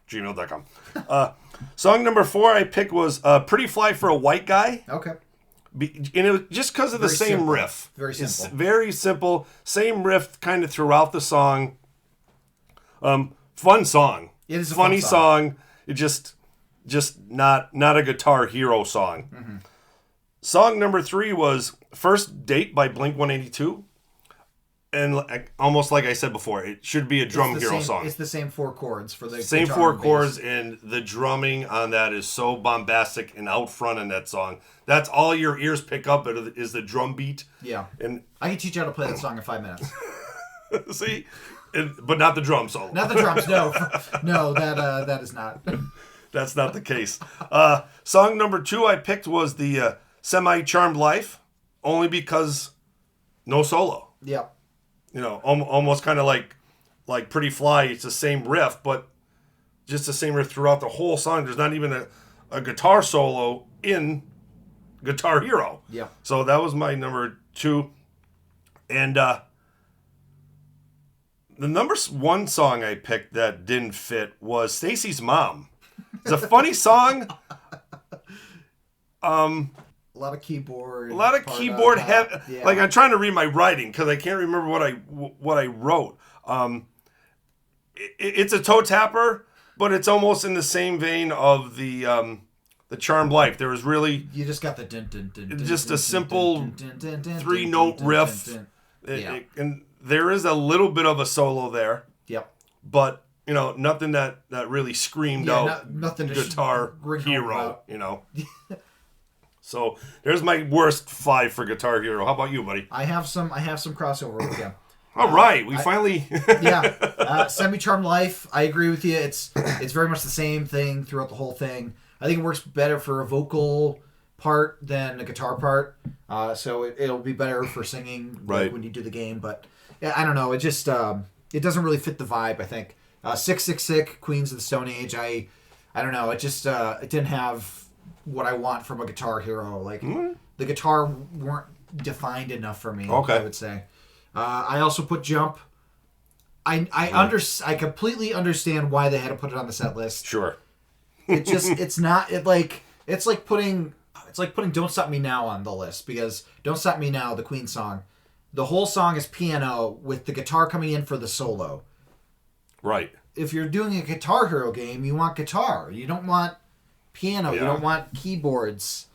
gmail.com. Song number 4 I picked was Pretty Fly for a White Guy. Okay. And it was just because of the same simple. riff. Very simple. It's very simple. Same riff kind of throughout the song. Fun song. It is a funny fun song. song. It just not a Guitar Hero song. Mm-hmm. Song number 3 was First Date by Blink-182. And almost like I said before, it should be a Drum Hero song. It's the same 4 chords for the same guitar 4 and bass. chords, and the drumming on that is so bombastic and out front in that song. That's all your ears pick up is the drum beat. Yeah. And I can teach you how to play that song in 5 minutes. see, but not the drum solo. Not the drums, no. No, that is not. That's not the case. Song number 2 I picked was the Semi-Charmed Life, only because no solo. Yep. Almost kind of like Pretty Fly. It's the same riff, but just the same riff throughout the whole song. There's not even a guitar solo in Guitar Hero. Yeah. So that was my number 2. And the number 1 song I picked that didn't fit was Stacy's Mom. It's a funny song. A lot of keyboard. Heavy. Yeah. Like I'm trying to read my writing because I can't remember what I wrote. It's a toe tapper, but it's almost in the same vein of the Charmed Life. There was really you just got the dun, dun, dun, dun, just dun, a simple dun, dun, dun, dun, 3-note dun, riff, dun, dun. Yeah. and there is a little bit of a solo there. Yep. But nothing that really screamed out nothing to Guitar ring home Hero. about. So there's my worst 5 for Guitar Hero. How about you, buddy? I have some crossover with you. All right, we finally. Yeah, Semi-Charmed Life. I agree with you. It's very much the same thing throughout the whole thing. I think it works better for a vocal part than a guitar part. So it'll be better for singing like, when you do the game. But yeah, I don't know. It just it doesn't really fit the vibe, I think. 666, Queens of the Stone Age. I don't know. It just it didn't have what I want from a Guitar Hero. Like the guitar weren't defined enough for me. I would say. I also put Jump. I completely understand why they had to put it on the set list. Sure. It's like putting Don't Stop Me Now on the list, because Don't Stop Me Now, the Queen song, the whole song is piano with the guitar coming in for the solo. Right. If you're doing a Guitar Hero game, you want guitar. You don't want piano. You don't want keyboards.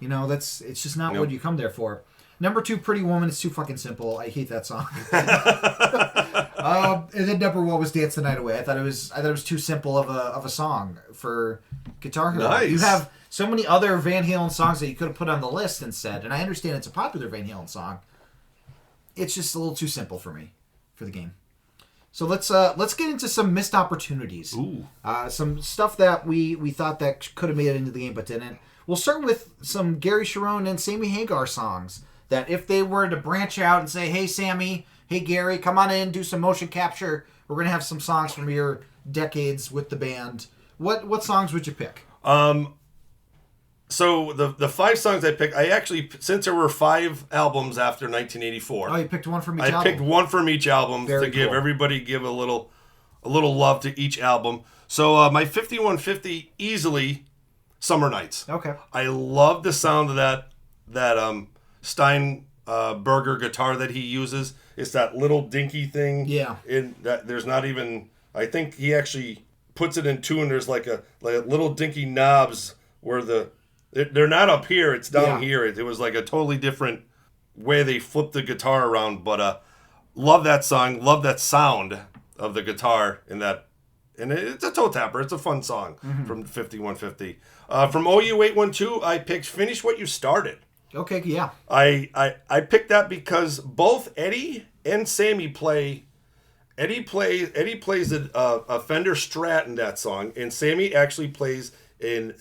It's just not what you come there for. Number 2, Pretty Woman, is too fucking simple. I hate that song. And then number 1 was Dance the Night Away. I thought it was too simple of a song for Guitar Hero. Nice. You have so many other Van Halen songs that you could have put on the list instead. And I understand it's a popular Van Halen song. It's just a little too simple for me for the game. So let's get into some missed opportunities. Ooh. Some stuff that we thought that could have made it into the game but didn't. We'll start with some Gary Cherone and Sammy Hagar songs that if they were to branch out and say, hey, Sammy, hey, Gary, come on in, do some motion capture. We're going to have some songs from your decades with the band. What songs would you pick? So the 5 songs I picked, I actually, since there were 5 albums after 1984. Oh, you picked one from each album? I picked one from each album Very to give cool. everybody give a little love to each album. So my 5150 easily Summer Nights. Okay. I love the sound of that Steinberger guitar that he uses. It's that little dinky thing. Yeah. In that there's not even, I think he actually puts it in tune. There's like a little dinky knobs where they're not up here. It's down here. It was like a totally different way they flipped the guitar around. But love that song. Love that sound of the guitar in that. And it's a toe tapper. It's a fun song from 5150. From OU 812, I picked Finish What You Started. Okay, yeah. I picked that because both Eddie and Sammy play. Eddie plays a Fender Strat in that song, and Sammy actually plays in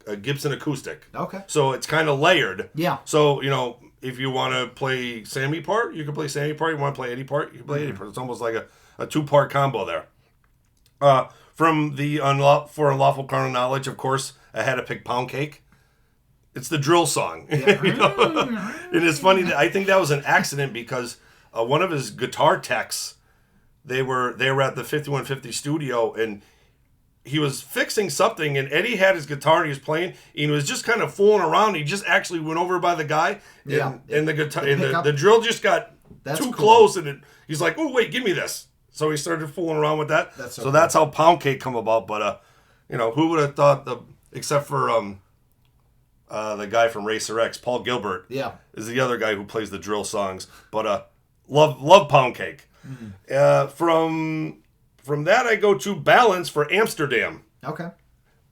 a Gibson acoustic. Okay. So it's kind of layered. Yeah. So, if you want to play Sammy part, you can play Sammy part. You want to play Eddie part, you can play Eddie part. It's almost like a 2-part combo there. From the For Unlawful Carnal Knowledge, of course, I had to pick Pound Cake. It's the drill song. Yeah. And it's funny that I think that was an accident because one of his guitar techs, they were at the 5150 studio and he was fixing something and Eddie had his guitar and he was playing and he was just kind of fooling around. He just actually went over by the guy and the guitar and the drill just got too close and he's like, oh wait, give me this. So he started fooling around with that. That's how Pound Cake come about. But who would have thought except for the guy from Racer X, Paul Gilbert, is the other guy who plays the drill songs. But love Pound Cake. Mm-hmm. From that I go to Balance for Amsterdam. Okay.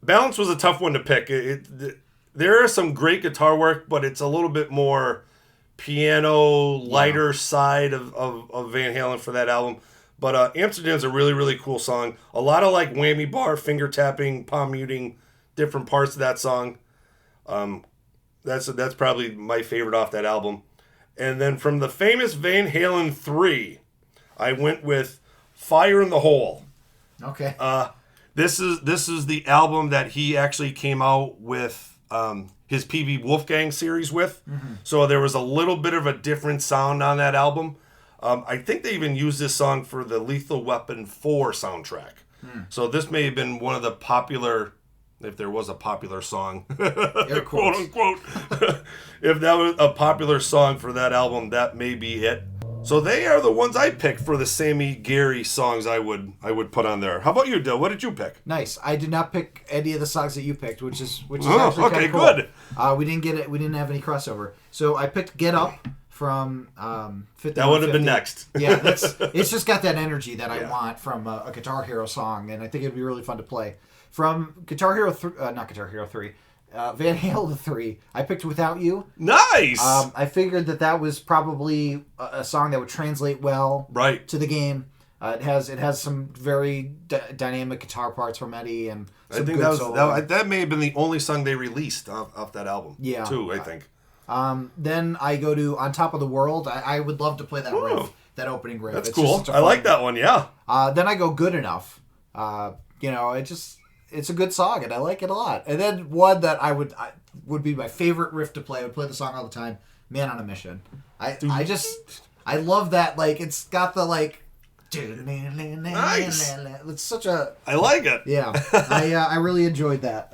Balance was a tough one to pick. There is some great guitar work, but it's a little bit more piano, lighter side of Van Halen for that album. But Amsterdam's a really, really cool song. A lot of like whammy bar, finger tapping, palm muting, different parts of that song. That's probably my favorite off that album. And then from the famous Van Halen 3, I went with Fire in the Hole. Okay. This is the album that he actually came out with his PV Wolfgang series with. Mm-hmm. So there was a little bit of a different sound on that album. I think they even used this song for the Lethal Weapon 4 soundtrack. So this may have been one of the popular, if there was a popular song, quote unquote, if that was a popular song for that album, that may be it. So they are the ones I picked for the Sammy Gary songs I would put on there. How about you, Dill? What did you pick? Nice. I did not pick any of the songs that you picked, which is actually okay, kind of cool. Good. We didn't get it. We didn't have any crossover. So I picked Get Up from 5150. That would have been next. Yeah, it's just got that energy that I want from a Guitar Hero song, and I think it'd be really fun to play. From Guitar Hero 3, not Guitar Hero 3, Van Halen 3, I picked Without You. Nice! I figured that was probably a song that would translate well to the game. It has some very dynamic guitar parts from Eddie, and some I think good that may have been the only song they released off that album. Yeah. Too, I think. Then I go to On Top of the World. I would love to play that riff, that opening riff. That's it's cool. I like that one, yeah. Then I go Good Enough. It's a good song, and I like it a lot. And then one that would be my favorite riff to play. I would play the song all the time. Man on a Mission. I love that. Like, it's got the like. Nice. It's such a. I like it. Yeah, I really enjoyed that.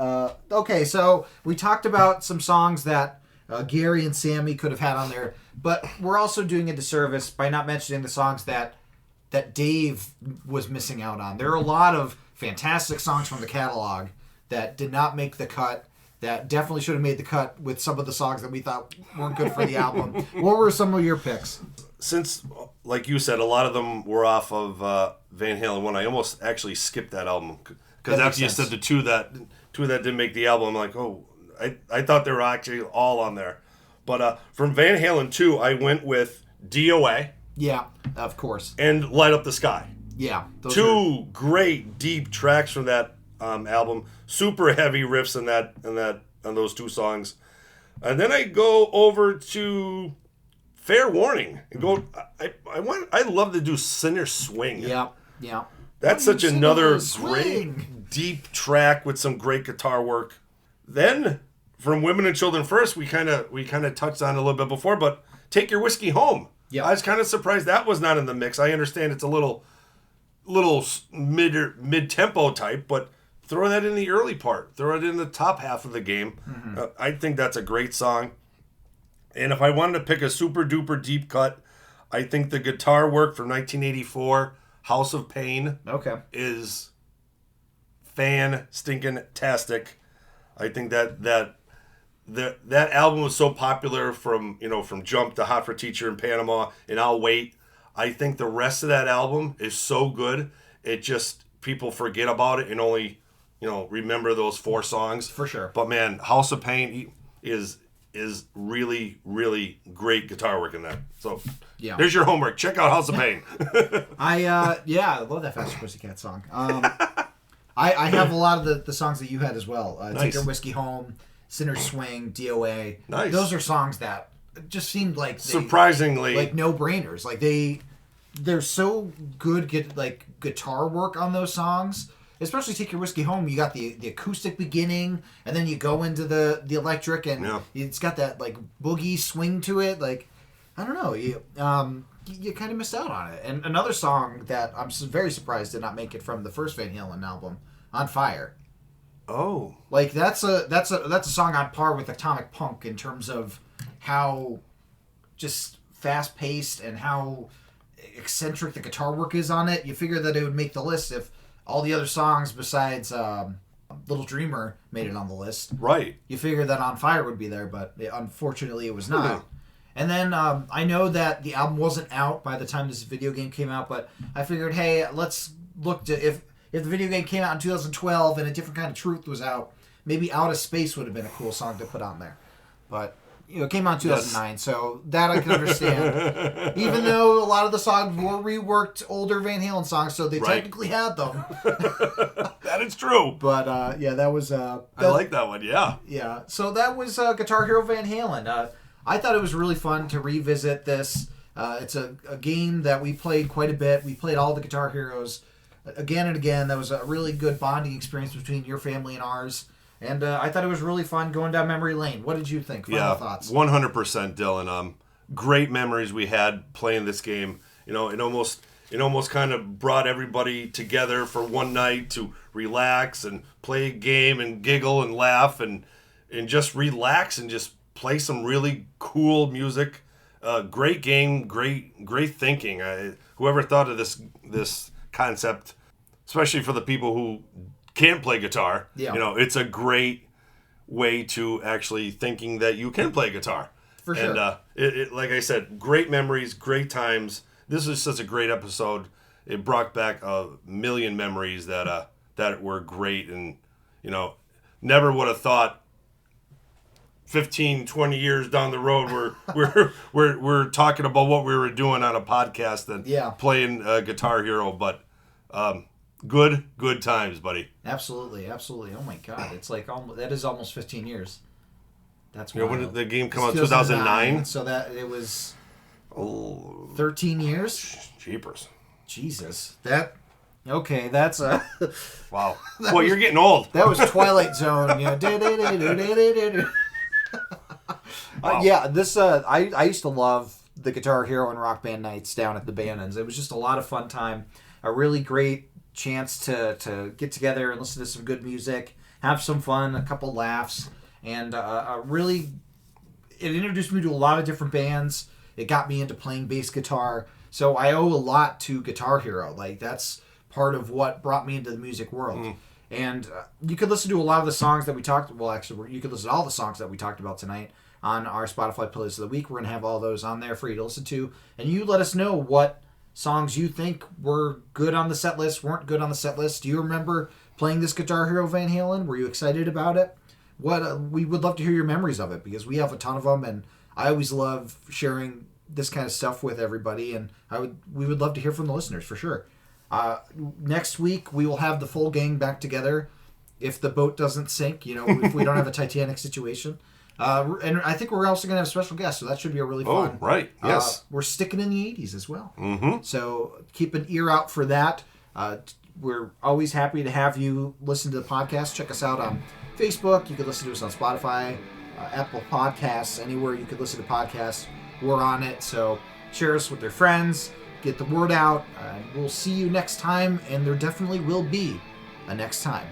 Okay, so we talked about some songs that Gary and Sammy could have had on there, but we're also doing a disservice by not mentioning the songs that Dave was missing out on. There are a lot of fantastic songs from the catalog that did not make the cut, that definitely should have made the cut with some of the songs that we thought weren't good for the album. What were some of your picks? Since, like you said, a lot of them were off of Van Halen 1, I almost actually skipped that album. Because after you said the two that didn't make the album, I'm like, oh, I thought they were actually all on there. But from Van Halen 2, I went with DOA. Yeah, of course. And Light Up the Sky. Yeah. Two great, deep tracks from that album. Super heavy riffs on those two songs. And then I go over to Fair Warning. And go. I love to do Sinner Swing. Yeah. Yeah. That's such another great, deep track with some great guitar work. Then from Women and Children First, we kind of touched on it a little bit before, but Take Your Whiskey Home. Yeah. I was kind of surprised that was not in the mix. I understand it's a little mid-tempo type, but throw that in the early part. Throw it in the top half of the game. Mm-hmm. I think that's a great song. And if I wanted to pick a super duper deep cut, I think the guitar work from 1984, House of Pain, is fan-stinking-tastic. I think that album was so popular from Jump to Hot for Teacher in Panama and I'll Wait. I think the rest of that album is so good, it just, people forget about it and only, remember those 4 songs. For sure. But man, House of Pain is really, really great guitar work in that. So there's your homework. Check out House of Pain. I love that Faster Pussycat song. I have a lot of the songs that you had as well. Nice. Take Your Whiskey Home, Sinner Swing, DOA. Nice. Those are songs that just seemed like surprisingly like no-brainers. Like they're so good guitar work on those songs. Especially Take Your Whiskey Home, you got the acoustic beginning, and then you go into the electric, and it's got that like boogie swing to it. Like, I don't know, you kind of missed out on it. And another song that I'm very surprised did not make it from the first Van Halen album, On Fire. Oh, like that's a song on par with Atomic Punk in terms of how just fast paced and how eccentric the guitar work is on it. You figure that it would make the list if all the other songs besides Little Dreamer made it on the list. Right. You figure that On Fire would be there, but unfortunately it was not. And then I know that the album wasn't out by the time this video game came out, but I figured, hey, let's look to if the video game came out in 2012 and A Different Kind of Truth was out, maybe Out of Space would have been a cool song to put on there. But it came out in 2009, so that I can understand. Even though a lot of the songs were reworked older Van Halen songs, so they technically had them. That is true. But that was. I like that one. Yeah. Yeah. So that was Guitar Hero Van Halen. I thought it was really fun to revisit this. It's a game that we played quite a bit. We played all the Guitar Heroes again and again. That was a really good bonding experience between your family and ours. And I thought it was really fun going down memory lane. What did you think? Final thoughts? 100%, Dylan. Great memories we had playing this game. It almost kind of brought everybody together for one night to relax and play a game and giggle and laugh and just relax and just play some really cool music. Great game, great thinking. Whoever thought of this concept, especially for the people who can't play guitar, it's a great way to actually thinking that you can play guitar. For sure. And like I said, great memories, great times. This is such a great episode. It brought back a million memories that were great, and never would have thought 15, 20 years down the road, we're talking about what we were doing on a podcast and playing Guitar Hero. But good times, buddy. Absolutely. Oh my God, it's like that is almost 15 years. That's when did the game come out? 2009. So that it was 13 years. Jeepers. Jesus. Okay, that's wow. Well, you're getting old. That was Twilight Zone. Yeah. Wow. I used to love the Guitar Hero and Rock Band nights down at the Bannons. It was just a lot of fun time. A really great chance to get together and listen to some good music, have some fun, a couple laughs, and it introduced me to a lot of different bands. It got me into playing bass guitar. So I owe a lot to Guitar Hero. Like, that's part of what brought me into the music world. And you could listen to a lot of the songs that we talked. Well, actually, you could listen to all the songs that we talked about tonight on our Spotify playlist of the week. We're gonna have all those on there for you to listen to, and you let us know what songs you think were good on the set list, weren't good on the set list. Do you remember playing this Guitar Hero Van Halen? Were you excited about it? We would love to hear your memories of it, because we have a ton of them, and I always love sharing this kind of stuff with everybody, and we would love to hear from the listeners for sure. Next week we will have the full gang back together if the boat doesn't sink, if we don't have a Titanic situation. And I think we're also going to have a special guest, so that should be a really fun. Oh, right, yes. We're sticking in the 80s as well. Mm-hmm. So keep an ear out for that. We're always happy to have you listen to the podcast. Check us out on Facebook. You can listen to us on Spotify, Apple Podcasts, anywhere you could listen to podcasts. We're on it, so share us with your friends. Get the word out. We'll see you next time, and there definitely will be a next time.